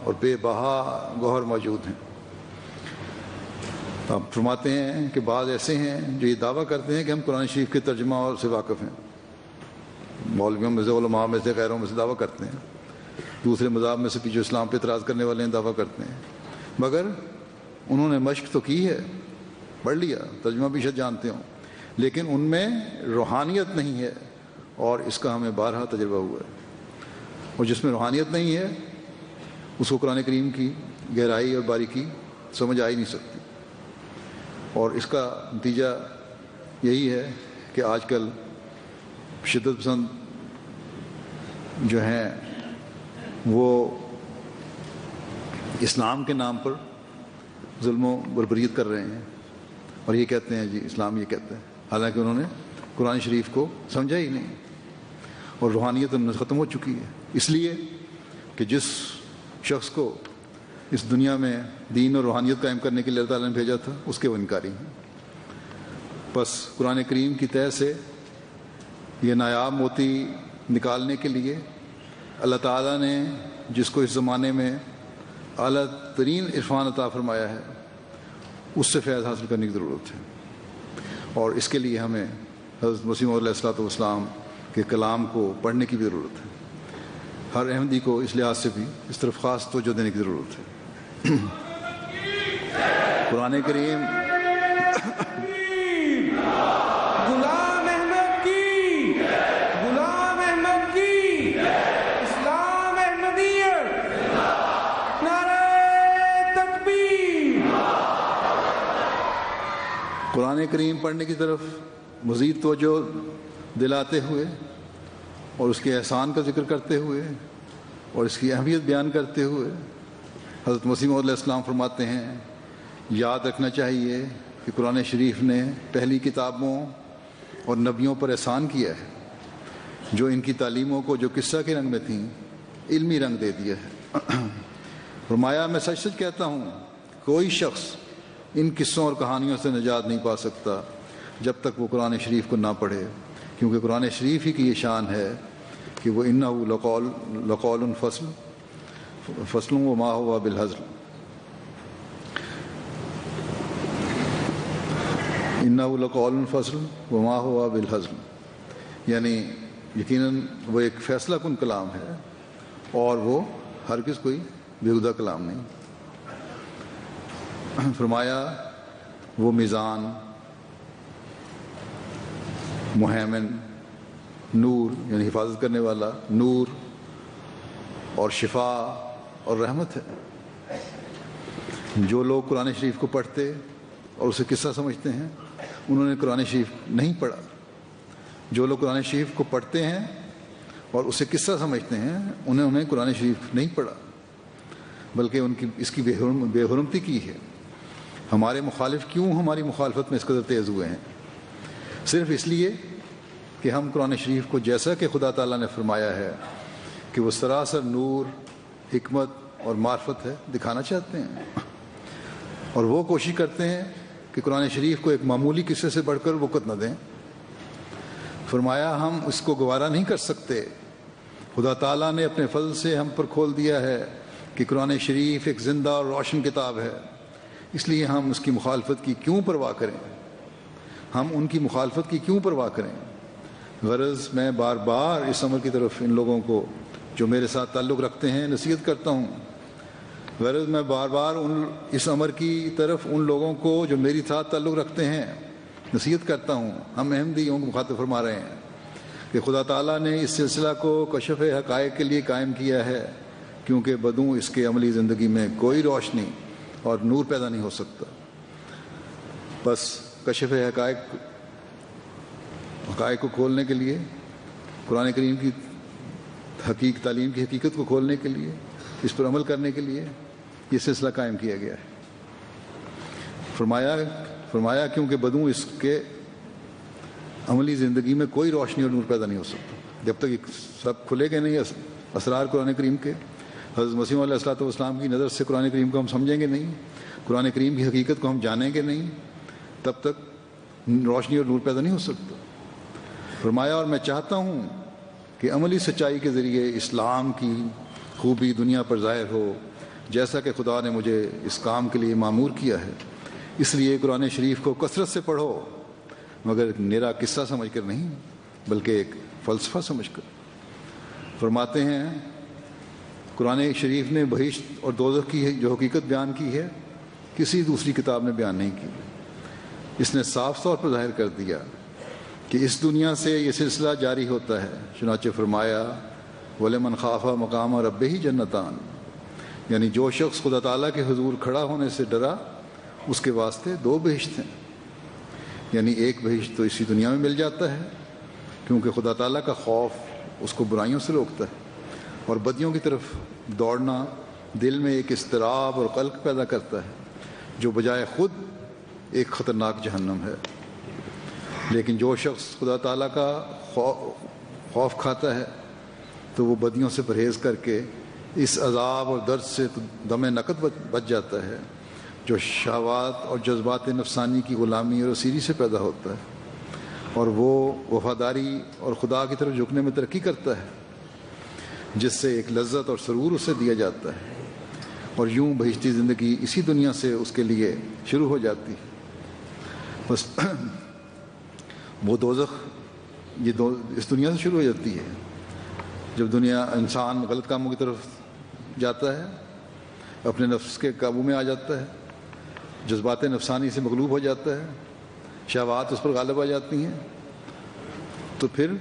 اور بے بہا گوہر موجود ہیں. آپ فرماتے ہیں کہ بعض ایسے ہیں جو یہ دعویٰ کرتے ہیں کہ ہم قرآن شریف کے ترجمہ اور سے واقف ہیں. مولویوں میں سے, علماء میں سے, غیروں میں سے دعویٰ کرتے ہیں. دوسرے مذاہب میں سے بھی جو اسلام پہ اعتراض کرنے والے ہیں دعویٰ کرتے ہیں, مگر انہوں نے مشق تو کی ہے, پڑھ لیا, ترجمہ بھی شاید جانتے ہوں, لیکن ان میں روحانیت نہیں ہے, اور اس کا ہمیں بارہا تجربہ ہوا ہے. اور جس میں روحانیت نہیں ہے اس کو قرآن کریم کی گہرائی اور باریکی سمجھ آ ہی نہیں سکتی. اور اس کا نتیجہ یہی ہے کہ آج کل شدت پسند جو ہیں وہ اسلام کے نام پر ظلم و بربریت کر رہے ہیں, اور یہ کہتے ہیں جی اسلام یہ کہتا ہے, حالانکہ انہوں نے قرآن شریف کو سمجھا ہی نہیں, اور روحانیت ان میں ختم ہو چکی ہے. اس لیے کہ جس شخص کو اس دنیا میں دین اور روحانیت قائم کرنے کے لیے اللہ تعالیٰ نے بھیجا تھا اس کے وہ انکاری ہیں. بس قرآن کریم کی تہہ سے یہ نایاب موتی نکالنے کے لیے اللہ تعالیٰ نے جس کو اس زمانے میں اعلیٰ ترین عرفان عطا فرمایا ہے اس سے فیض حاصل کرنے کی ضرورت ہے. اور اس کے لیے ہمیں حضرت مسیح موعود علیہ الصلوۃ والسلام کے کلام کو پڑھنے کی بھی ضرورت ہے. ہر احمدی کو اس لحاظ سے بھی اس طرف خاص توجہ دینے کی ضرورت ہے. قرآن کریم غلام احمد کی, غلام احمد کی, اسلام احمدیت, نعرہ تکبیر. قرآن کریم پڑھنے کی طرف مزید توجہ دلاتے ہوئے اور اس کے احسان کا ذکر کرتے ہوئے اور اس کی اہمیت بیان کرتے ہوئے حضرت مسیح موعود علیہ السلام فرماتے ہیں یاد رکھنا چاہیے کہ قرآن شریف نے پہلی کتابوں اور نبیوں پر احسان کیا ہے, جو ان کی تعلیموں کو جو قصہ کے رنگ میں تھیں علمی رنگ دے دیا ہے. فرمایا میں سچ سچ کہتا ہوں کوئی شخص ان قصوں اور کہانیوں سے نجات نہیں پا سکتا جب تک وہ قرآن شریف کو نہ پڑھے, کیونکہ قرآن شریف ہی کی یہ شان ہے کہ وہ انہ لقول فصل وما ہوا بالحزل, انہ لقول فصل وما ہوا بالحزل, یعنی یقیناً وہ ایک فیصلہ کن کلام ہے اور وہ ہرگز کوئی بیہودہ کلام نہیں. فرمایا وہ میزان, مہیمن, نور یعنی حفاظت کرنے والا, نور اور شفا اور رحمت ہے. جو لوگ قرآن شریف کو پڑھتے اور اسے قصہ سمجھتے ہیں انہوں نے قرآن شریف نہیں پڑھا. جو لوگ قرآن شریف کو پڑھتے ہیں اور اسے قصہ سمجھتے ہیں انہوں نے قرآن شریف نہیں پڑھا, بلکہ ان کی اس کی بے حرمتی کی ہے. ہمارے مخالف کیوں ہماری مخالفت میں اس قدر تیز ہوئے ہیں؟ صرف اس لیے کہ ہم قرآن شریف کو جیسا کہ خدا تعالیٰ نے فرمایا ہے کہ وہ سراسر نور, حکمت اور معرفت ہے دکھانا چاہتے ہیں, اور وہ کوشش کرتے ہیں کہ قرآن شریف کو ایک معمولی قصے سے بڑھ کر وقت نہ دیں. فرمایا ہم اس کو گوارا نہیں کر سکتے. خدا تعالیٰ نے اپنے فضل سے ہم پر کھول دیا ہے کہ قرآن شریف ایک زندہ اور روشن کتاب ہے, اس لیے ہم اس کی مخالفت کی کیوں پرواہ کریں, ہم ان کی مخالفت کی کیوں پرواہ کریں. غرض میں بار بار اس امر کی طرف ان لوگوں کو جو میرے ساتھ تعلق رکھتے ہیں نصیحت کرتا ہوں. غرض میں بار بار اس امر کی طرف ان لوگوں کو جو میری ساتھ تعلق رکھتے ہیں نصیحت کرتا ہوں. ہم احمدیوں کو مخاطب فرما رہے ہیں کہ خدا تعالیٰ نے اس سلسلہ کو کشف حقائق کے لیے قائم کیا ہے, کیونکہ بدوں اس کے عملی زندگی میں کوئی روشنی اور نور پیدا نہیں ہو سکتا. بس کشف حقائق کو کھولنے کے لیے, قرآن کریم کی تعلیم کی حقیقت کو کھولنے کے لیے, اس پر عمل کرنے کے لیے یہ سلسلہ قائم کیا گیا ہے. فرمایا فرمایا کیونکہ بدوں اس کے عملی زندگی میں کوئی روشنی اور نور پیدا نہیں ہو سکتا جب تک یہ سب کھلے گئے نہیں اسرار قرآن کریم کے. حضرت مسیح علیہ الصلوۃ والسلام کی نظر سے قرآن کریم کو ہم سمجھیں گے نہیں, قرآن کریم کی حقیقت کو ہم جانیں گے نہیں, تب تک روشنی اور نور پیدا نہیں ہو سکتا. فرمایا اور میں چاہتا ہوں کہ عملی سچائی کے ذریعے اسلام کی خوبی دنیا پر ظاہر ہو جیسا کہ خدا نے مجھے اس کام کے لیے مامور کیا ہے. اس لیے قرآن شریف کو کثرت سے پڑھو, مگر میرا قصہ سمجھ کر نہیں بلکہ ایک فلسفہ سمجھ کر. فرماتے ہیں قرآن شریف نے بہشت اور دوزخ کی جو حقیقت بیان کی ہے کسی دوسری کتاب نے بیان نہیں کی. اس نے صاف طور پر ظاہر کر دیا کہ اس دنیا سے یہ سلسلہ جاری ہوتا ہے. چنانچہ فرمایا وَلِمَنْ خَافَ مَقَامَ رَبِّهِ جَنَّتَانِ, یعنی جو شخص خدا تعالیٰ کے حضور کھڑا ہونے سے ڈرا اس کے واسطے دو بہشت ہیں. یعنی ایک بہشت تو اسی دنیا میں مل جاتا ہے کیونکہ خدا تعالیٰ کا خوف اس کو برائیوں سے روکتا ہے, اور بدیوں کی طرف دوڑنا دل میں ایک اضطراب اور قلق پیدا کرتا ہے جو بجائے خود ایک خطرناک جہنم ہے. لیکن جو شخص خدا تعالیٰ کا خوف کھاتا ہے تو وہ بدیوں سے پرہیز کر کے اس عذاب اور درد سے دم نقد بچ جاتا ہے جو شہوات اور جذبات نفسانی کی غلامی اور اسیری سے پیدا ہوتا ہے, اور وہ وفاداری اور خدا کی طرف جھکنے میں ترقی کرتا ہے جس سے ایک لذت اور سرور اسے دیا جاتا ہے, اور یوں بہشتی زندگی اسی دنیا سے اس کے لیے شروع ہو جاتی ہے. بس وہ دوزخ اس دنیا سے شروع ہو جاتی ہے جب دنیا انسان غلط کاموں کی طرف جاتا ہے, اپنے نفس کے قابو میں آ جاتا ہے, جذبات نفسانی سے مغلوب ہو جاتا ہے, شہوات اس پر غالب آ جاتی ہیں, تو پھر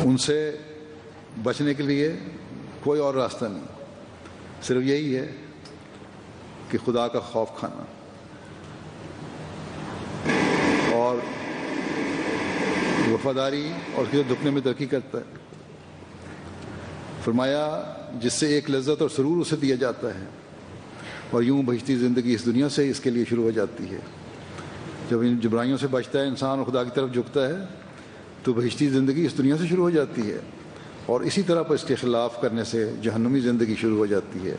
ان سے بچنے کے لیے کوئی اور راستہ نہیں, صرف یہی ہے کہ خدا کا خوف کھانا اور وفاداری اور کسی دھکنے میں ترقی کرتا ہے. فرمایا جس سے ایک لذت اور سرور اسے دیا جاتا ہے, اور یوں بہشتی زندگی اس دنیا سے اس کے لیے شروع ہو جاتی ہے. جب ان جبرائیوں سے بچتا ہے انسان اور خدا کی طرف جھکتا ہے تو بہشتی زندگی اس دنیا سے شروع ہو جاتی ہے, اور اسی طرح پر اس کے خلاف کرنے سے جہنمی زندگی شروع ہو جاتی ہے.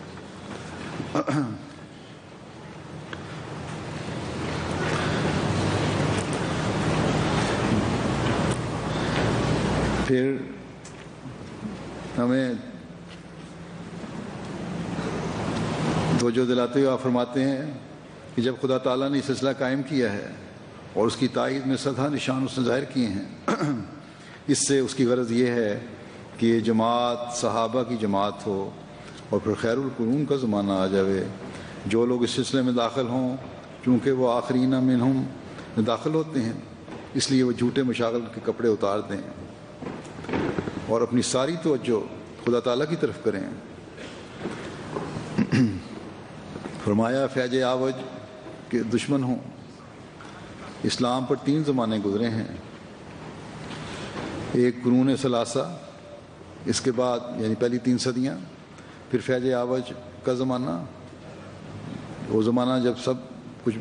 پھر ہمیں توجہ دلاتے ہوئے آپ فرماتے ہیں کہ جب خدا تعالیٰ نے یہ سلسلہ قائم کیا ہے اور اس کی تائید میں سدھا نشان اس نے ظاہر کیے ہیں, اس سے اس کی غرض یہ ہے کہ یہ جماعت صحابہ کی جماعت ہو اور پھر خیر القرون کا زمانہ آ جاوے. جو لوگ اس سلسلے میں داخل ہوں چونکہ وہ آخرین منہم میں داخل ہوتے ہیں اس لیے وہ جھوٹے مشاغل کے کپڑے اتار دیں اور اپنی ساری توجہ خدا تعالیٰ کی طرف کریں. فرمایا فیض آوج کے دشمن ہوں. اسلام پر 3 زمانے گزرے ہیں, ایک قرون ثلاثہ, اس کے بعد یعنی پہلی 3 صدیاں, پھر فیض آوج کا زمانہ, وہ زمانہ جب سب کچھ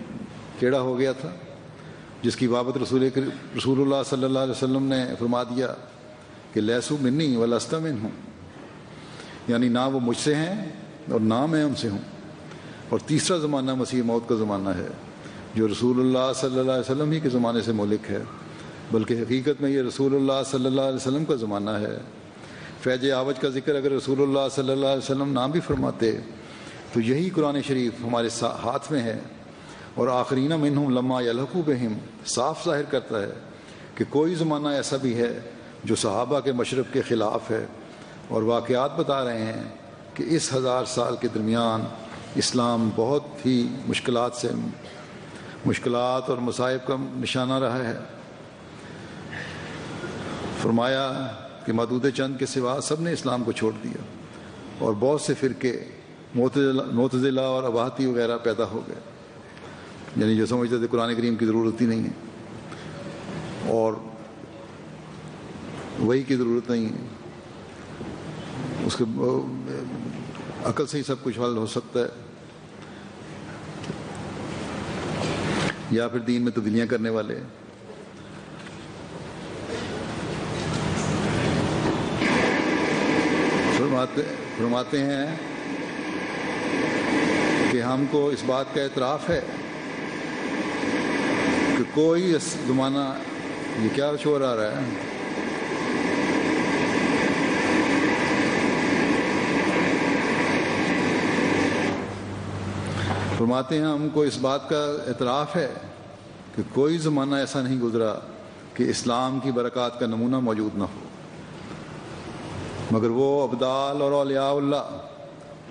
ٹیڑھا ہو گیا تھا, جس کی بابت رسول اللہ صلی اللہ علیہ وسلم نے فرما دیا کہ لیسو منی ولست منہم, یعنی نہ وہ مجھ سے ہیں اور نہ میں ان سے ہوں. اور تیسرا زمانہ مسیح موت کا زمانہ ہے جو رسول اللہ صلی اللہ علیہ وسلم ہی کے زمانے سے مولک ہے, بلکہ حقیقت میں یہ رسول اللہ صلی اللہ علیہ وسلم کا زمانہ ہے. فیض آوج کا ذکر اگر رسول اللہ صلی اللہ علیہ وسلم نام بھی فرماتے تو یہی قرآن شریف ہمارے ہاتھ میں ہے, اور آخرین منہم لما یلحقوا بہم صاف ظاہر کرتا ہے کہ کوئی زمانہ ایسا بھی ہے جو صحابہ کے مشرب کے خلاف ہے, اور واقعات بتا رہے ہیں کہ اس 1000 سال کے درمیان اسلام بہت ہی مشکلات اور مصائب کا نشانہ رہا ہے. فرمایا کہ محدود چند کے سوا سب نے اسلام کو چھوڑ دیا, اور بہت سے فرقے معتزلہ اور اباحتی وغیرہ پیدا ہو گئے, یعنی جو سمجھتے تھے قرآن کریم کی ضرورت ہی نہیں ہے اور وہی کی ضرورت نہیں ہے, اس کے عقل سے ہی سب کچھ حل ہو سکتا ہے، یا پھر دین میں تبدیلیاں کرنے والے. فرماتے ہیں کہ ہم کو اس بات کا اعتراف ہے کہ کوئی زمانہ، یہ کیا شور آ رہا ہے؟ فرماتے ہیں ہم کو اس بات کا اعتراف ہے کہ کوئی زمانہ ایسا نہیں گزرا کہ اسلام کی برکات کا نمونہ موجود نہ ہو، مگر وہ ابدال اور اولیاء اللہ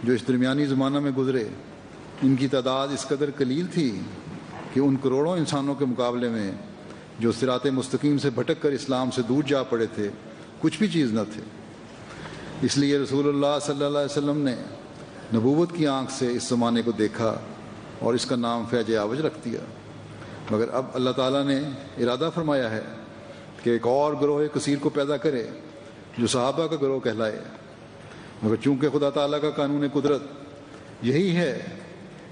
جو اس درمیانی زمانہ میں گزرے، ان کی تعداد اس قدر قلیل تھی کہ ان کروڑوں انسانوں کے مقابلے میں جو صراط مستقیم سے بھٹک کر اسلام سے دور جا پڑے تھے کچھ بھی چیز نہ تھے. اس لیے رسول اللہ صلی اللہ علیہ وسلم نے نبوت کی آنکھ سے اس زمانے کو دیکھا اور اس کا نام فیض عوج رکھ دیا. مگر اب اللہ تعالیٰ نے ارادہ فرمایا ہے کہ ایک اور گروہ کثیر کو پیدا کرے جو صحابہ کا گروہ کہلائے. مگر چونکہ خدا تعالیٰ کا قانون قدرت یہی ہے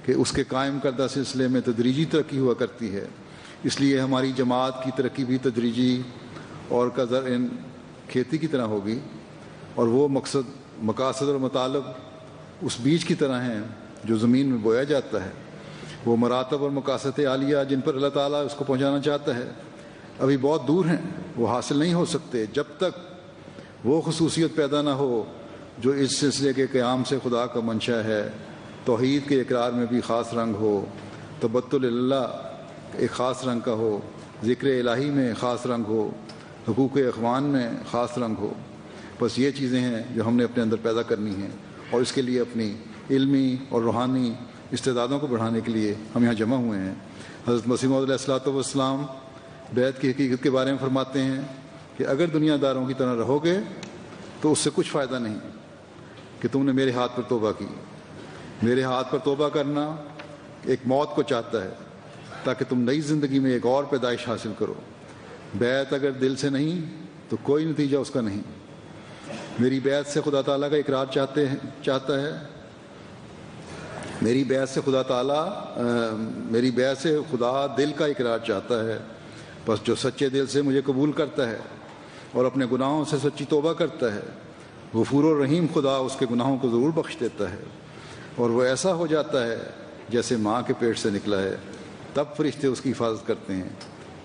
کہ اس کے قائم کردہ سلسلے میں تدریجی ترقی ہوا کرتی ہے، اس لیے ہماری جماعت کی ترقی بھی تدریجی اور کا زرع کھیتی کی طرح ہوگی، اور وہ مقاصد اور مطالب اس بیج کی طرح ہیں جو زمین میں بویا جاتا ہے. وہ مراتب اور مقاصد عالیہ جن پر اللہ تعالیٰ اس کو پہنچانا چاہتا ہے ابھی بہت دور ہیں، وہ حاصل نہیں ہو سکتے جب تک وہ خصوصیت پیدا نہ ہو جو اس سلسلے کے قیام سے خدا کا منشا ہے. توحید کے اقرار میں بھی خاص رنگ ہو، تبتل اللہ ایک خاص رنگ کا ہو، ذکر الہی میں خاص رنگ ہو، حقوق اخوان میں خاص رنگ ہو. بس یہ چیزیں ہیں جو ہم نے اپنے اندر پیدا کرنی ہیں، اور اس کے لیے اپنی علمی اور روحانی استعدادوں کو بڑھانے کے لیے ہم یہاں جمع ہوئے ہیں. حضرت مسیح موعود علیہ الصلوۃ والسلام بیعت کی حقیقت کے بارے میں فرماتے ہیں کہ اگر دنیا داروں کی طرح رہو گے تو اس سے کچھ فائدہ نہیں کہ تم نے میرے ہاتھ پر توبہ کی. میرے ہاتھ پر توبہ کرنا ایک موت کو چاہتا ہے تاکہ تم نئی زندگی میں ایک اور پیدائش حاصل کرو. بیعت اگر دل سے نہیں تو کوئی نتیجہ اس کا نہیں. میری بیعت سے خدا تعالیٰ کا اقرار چاہتا ہے. میری بیعت سے خدا دل کا اقرار چاہتا ہے. بس جو سچے دل سے مجھے قبول کرتا ہے اور اپنے گناہوں سے سچی توبہ کرتا ہے، غفور و رحیم خدا اس کے گناہوں کو ضرور بخش دیتا ہے، اور وہ ایسا ہو جاتا ہے جیسے ماں کے پیٹ سے نکلا ہے. تب فرشتے اس کی حفاظت کرتے ہیں.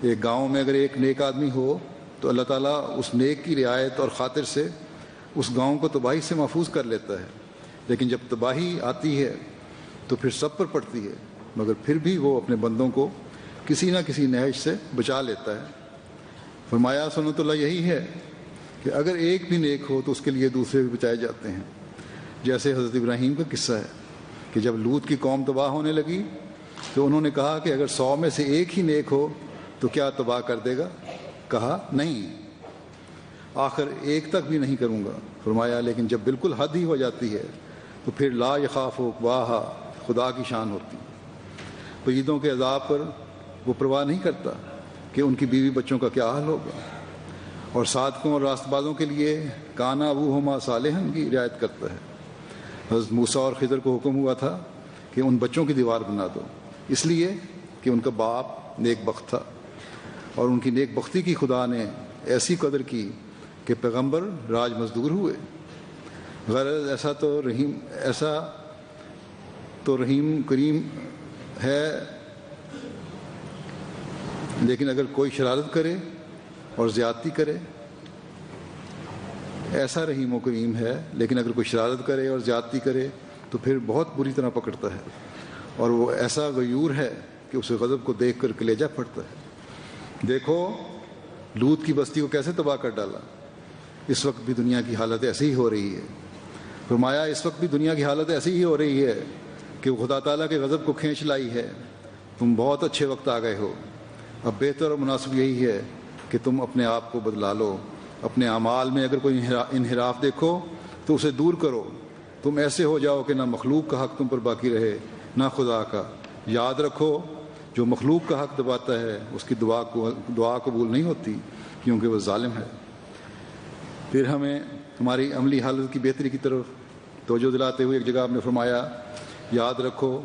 ایک گاؤں میں اگر ایک نیک آدمی ہو تو اللہ تعالیٰ اس نیک کی رعایت اور خاطر سے اس گاؤں کو تباہی سے محفوظ کر لیتا ہے. لیکن جب تباہی آتی ہے تو پھر سب پر پڑتی ہے، مگر پھر بھی وہ اپنے بندوں کو کسی نہ کسی نہج سے بچا لیتا ہے. فرمایا سنت اللہ یہی ہے کہ اگر ایک بھی نیک ہو تو اس کے لیے دوسرے بھی بچائے جاتے ہیں. جیسے حضرت ابراہیم کا قصہ ہے کہ جب لوط کی قوم تباہ ہونے لگی تو انہوں نے کہا کہ اگر 100 میں سے ایک ہی نیک ہو تو کیا تباہ کر دے گا؟ کہا نہیں، آخر ایک تک بھی نہیں کروں گا. فرمایا لیکن جب بالکل حد ہی ہو جاتی ہے تو پھر لا یخاف عقباہا خدا کی شان ہوتی. پریدوں کے عذاب پر وہ پرواہ نہیں کرتا کہ ان کی بیوی بچوں کا کیا حال ہوگا، اور صادقوں اور راست بازوں کے لیے کانا ابوہما صالحا کی رعایت کرتا ہے. حضرت موسیٰ اور خضر کو حکم ہوا تھا کہ ان بچوں کی دیوار بنا دو، اس لیے کہ ان کا باپ نیک بخت تھا، اور ان کی نیک بختی کی خدا نے ایسی قدر کی کہ پیغمبر راج مزدور ہوئے. غرض ایسا تو رحیم کریم ہے، لیکن اگر کوئی شرارت کرے اور زیادتی کرے، ایسا رحیم و کریم ہے لیکن اگر کوئی شرارت کرے اور زیادتی کرے تو پھر بہت بری طرح پکڑتا ہے، اور وہ ایسا غیور ہے کہ اسے غضب کو دیکھ کر کلیجہ پھٹتا ہے. دیکھو لوط کی بستی کو کیسے تباہ کر ڈالا. اس وقت بھی دنیا کی حالت ایسی ہی ہو رہی ہے. فرمایا اس وقت بھی دنیا کی حالت ایسی ہی ہو رہی ہے کہ وہ خدا تعالیٰ کے غضب کو کھینچ لائی ہے. تم بہت اچھے وقت آ گئے ہو. اب بہتر اور مناسب یہی ہے کہ تم اپنے آپ کو بدلا لو. اپنے اعمال میں اگر کوئی انحراف دیکھو تو اسے دور کرو. تم ایسے ہو جاؤ کہ نہ مخلوق کا حق تم پر باقی رہے نہ خدا کا. یاد رکھو جو مخلوق کا حق دباتا ہے اس کی دعا قبول نہیں ہوتی کیونکہ وہ ظالم ہے. پھر ہمیں ہماری عملی حالت کی بہتری کی طرف توجہ دلاتے ہوئے ایک جگہ آپ نے فرمایا، یاد رکھو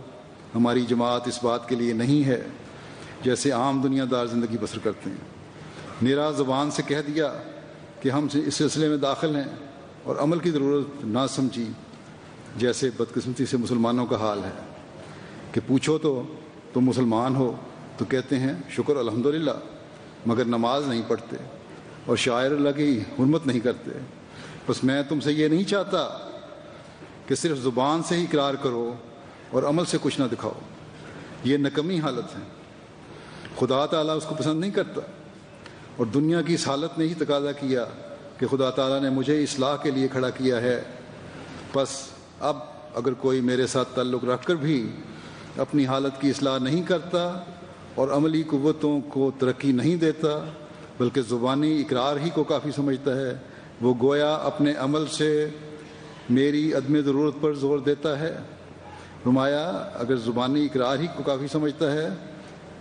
ہماری جماعت اس بات کے لیے نہیں ہے جیسے عام دنیا دار زندگی بسر کرتے ہیں، میرا زبان سے کہہ دیا کہ ہم اس سلسلے میں داخل ہیں اور عمل کی ضرورت نہ سمجھی، جیسے بدقسمتی سے مسلمانوں کا حال ہے کہ پوچھو تو تم مسلمان ہو تو کہتے ہیں شکر الحمدللہ، مگر نماز نہیں پڑھتے اور شاعر اللہ کی حرمت نہیں کرتے۔ بس میں تم سے یہ نہیں چاہتا کہ صرف زبان سے ہی اقرار کرو اور عمل سے کچھ نہ دکھاؤ، یہ نکمی حالت ہے، خدا تعالیٰ اس کو پسند نہیں کرتا، اور دنیا کی اس حالت نے ہی تقاضا کیا کہ خدا تعالیٰ نے مجھے اصلاح کے لیے کھڑا کیا ہے۔ بس اب اگر کوئی میرے ساتھ تعلق رکھ کر بھی اپنی حالت کی اصلاح نہیں کرتا اور عملی قوتوں کو ترقی نہیں دیتا بلکہ زبانی اقرار ہی کو کافی سمجھتا ہے، وہ گویا اپنے عمل سے میری عدم ضرورت پر زور دیتا ہے۔ فرمایا اگر زبانی اقرار ہی کو کافی سمجھتا ہے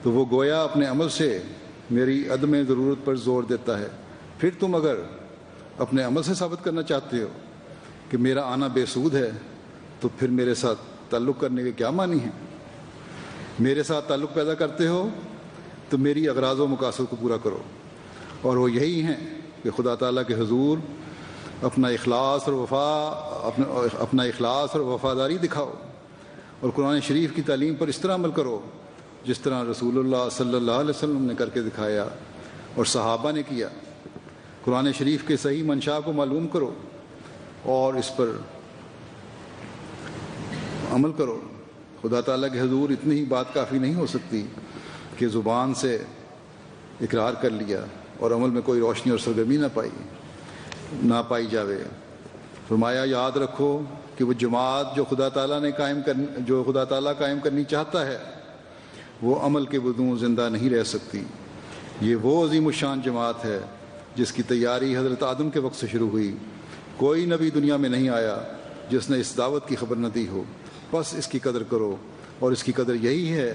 تو وہ گویا اپنے عمل سے میری عدم ضرورت پر زور دیتا ہے۔ پھر تم اگر اپنے عمل سے ثابت کرنا چاہتے ہو کہ میرا آنا بے سود ہے تو پھر میرے ساتھ تعلق کرنے کے کیا معنی ہیں؟ میرے ساتھ تعلق پیدا کرتے ہو تو میری اغراض و مقاصد کو پورا کرو، اور وہ یہی ہیں کہ خدا تعالیٰ کے حضور اپنا اخلاص اور وفاداری دکھاؤ، اور قرآن شریف کی تعلیم پر اس طرح عمل کرو جس طرح رسول اللہ صلی اللہ علیہ وسلم نے کر کے دکھایا اور صحابہ نے کیا۔ قرآن شریف کے صحیح منشا کو معلوم کرو اور اس پر عمل کرو۔ خدا تعالیٰ کے حضور اتنی ہی بات کافی نہیں ہو سکتی کہ زبان سے اقرار کر لیا اور عمل میں کوئی روشنی اور سرگرمی نہ پائی جاوے۔ فرمایا یاد رکھو کہ وہ جماعت جو خدا تعالیٰ قائم کرنی چاہتا ہے وہ عمل کے بدون زندہ نہیں رہ سکتی۔ یہ وہ عظیم الشان جماعت ہے جس کی تیاری حضرت آدم کے وقت سے شروع ہوئی۔ کوئی نبی دنیا میں نہیں آیا جس نے اس دعوت کی خبر نہ دی ہو۔ بس اس کی قدر کرو، اور اس کی قدر یہی ہے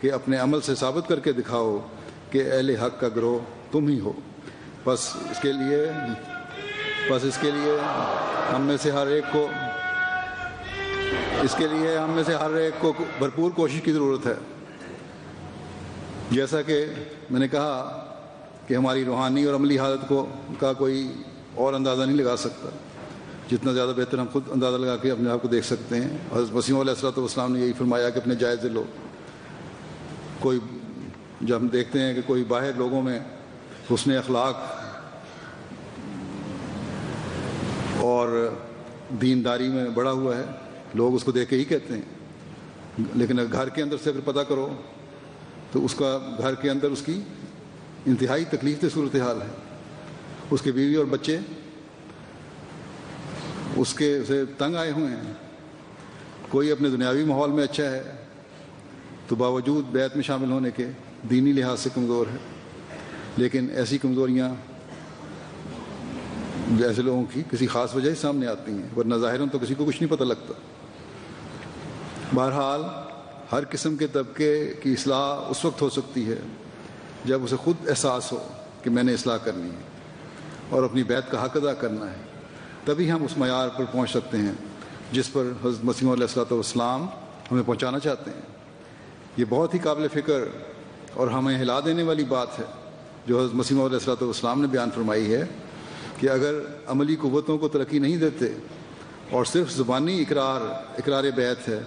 کہ اپنے عمل سے ثابت کر کے دکھاؤ کہ اہل حق کا گروہ تم ہی ہو۔ بس اس کے لیے ہم میں سے ہر ایک کو بھرپور کوشش کی ضرورت ہے۔ جیسا کہ میں نے کہا کہ ہماری روحانی اور عملی حالت کا کوئی اور اندازہ نہیں لگا سکتا، جتنا زیادہ بہتر ہم خود اندازہ لگا کے اپنے آپ کو دیکھ سکتے ہیں۔ حضرت مسیح علیہ الصلوۃ والسلام نے یہی فرمایا کہ اپنے جائزے لو۔ جب ہم دیکھتے ہیں کہ کوئی باہر لوگوں میں حسن اخلاق اور دینداری میں بڑا ہوا ہے، لوگ اس کو دیکھ کے ہی کہتے ہیں، لیکن گھر کے اندر سے اگر پتہ کرو تو اس کا گھر کے اندر اس کی انتہائی تکلیف دہ صورتحال ہے۔ اس کے بیوی اور بچے اس کے سے تنگ آئے ہوئے ہیں۔ کوئی اپنے دنیاوی ماحول میں اچھا ہے تو باوجود بیعت میں شامل ہونے کے دینی لحاظ سے کمزور ہے، لیکن ایسی کمزوریاں ایسے لوگوں کی کسی خاص وجہ سے سامنے آتی ہیں، ورنہ ظاہراً تو کسی کو کچھ نہیں پتہ لگتا۔ بہرحال ہر قسم کے طبقے کی اصلاح اس وقت ہو سکتی ہے جب اسے خود احساس ہو کہ میں نے اصلاح کرنی ہے اور اپنی بیعت کا حق ادا کرنا ہے، تبھی ہم اس معیار پر پہنچ سکتے ہیں جس پر حضرت مسیح علیہ الصلوۃ والسلام ہمیں پہنچانا چاہتے ہیں۔ یہ بہت ہی قابل فکر اور ہمیں ہلا دینے والی بات ہے جو حضرت مسیح علیہ الصلوۃ والسلام نے بیان فرمائی ہے کہ اگر عملی قوتوں کو ترقی نہیں دیتے اور صرف زبانی اقرار بیعت ہے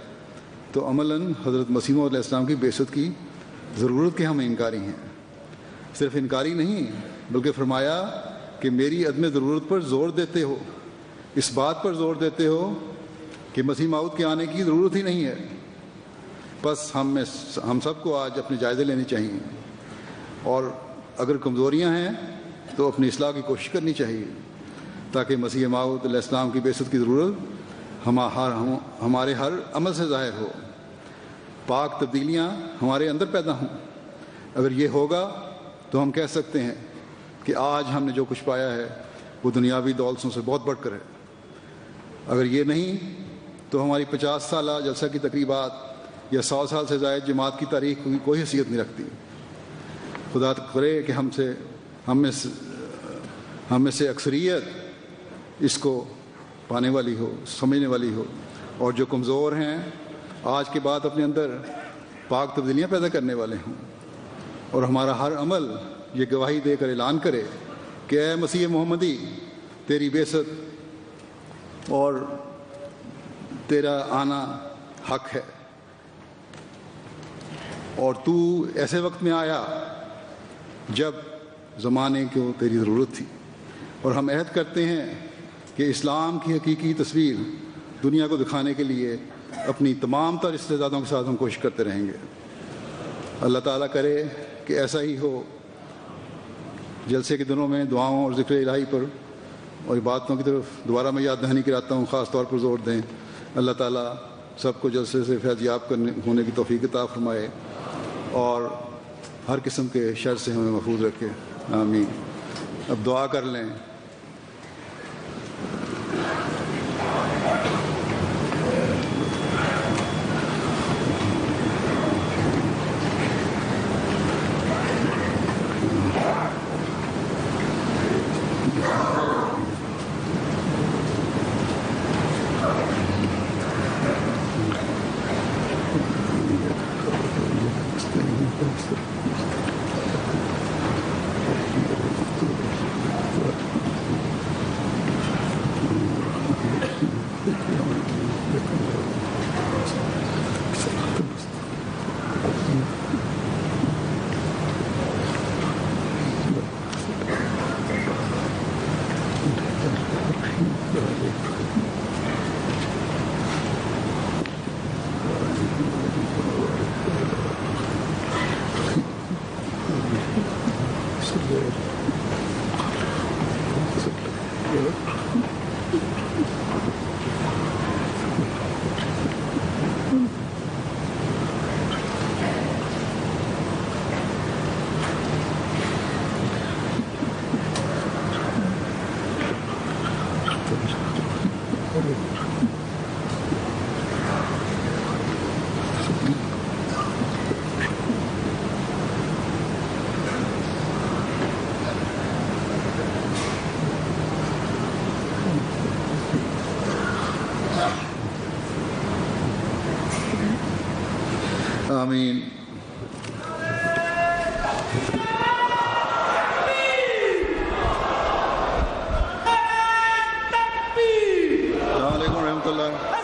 تو عملاً حضرت مسیح علیہ السلام کی بعثت کی ضرورت کے ہم انکاری ہیں۔ صرف انکاری نہیں بلکہ فرمایا کہ میری عدم ضرورت پر زور دیتے ہو، اس بات پر زور دیتے ہو کہ مسیح موعود کے آنے کی ضرورت ہی نہیں ہے۔ بس ہم سب کو آج اپنے جائزے لینے چاہیے، اور اگر کمزوریاں ہیں تو اپنی اصلاح کی کوشش کرنی چاہیے تاکہ مسیح موعود علیہ السلام کی بعثت کی ضرورت ہمارے ہر عمل سے ظاہر ہو، پاک تبدیلیاں ہمارے اندر پیدا ہوں۔ اگر یہ ہوگا تو ہم کہہ سکتے ہیں کہ آج ہم نے جو کچھ پایا ہے وہ دنیاوی دولتوں سے بہت بڑھ کر ہے۔ اگر یہ نہیں تو ہماری 50 سالہ جلسہ کی تقریبات یا 100 سال سے زائد جماعت کی تاریخ کی کوئی حیثیت نہیں رکھتی۔ خدا کرے کہ ہم میں سے اکثریت اس کو پانے والی ہو، سمجھنے والی ہو، اور جو کمزور ہیں آج کے بعد اپنے اندر پاک تبدیلیاں پیدا کرنے والے ہوں، اور ہمارا ہر عمل یہ گواہی دے کر اعلان کرے کہ اے مسیح محمدی، تیری بعثت اور تیرا آنا حق ہے، اور تو ایسے وقت میں آیا جب زمانے کو تیری ضرورت تھی، اور ہم عہد کرتے ہیں کہ اسلام کی حقیقی تصویر دنیا کو دکھانے کے لیے اپنی تمام تر استعدادوں کے ساتھ ہم کوشش کرتے رہیں گے۔ اللہ تعالیٰ کرے کہ ایسا ہی ہو۔ جلسے کے دنوں میں دعاؤں اور ذکر الہی پر اور عبادتوں کی طرف دوبارہ میں یاد دہانی کراتا ہوں، خاص طور پر زور دیں۔ اللہ تعالیٰ سب کو جلسے سے فیض یاب ہونے کی توفیق عطا فرمائے اور ہر قسم کے شر سے ہمیں محفوظ رکھے، آمین۔ اب دعا کر لیں۔ آمین۔ السلام علیکم ورحمۃ اللہ۔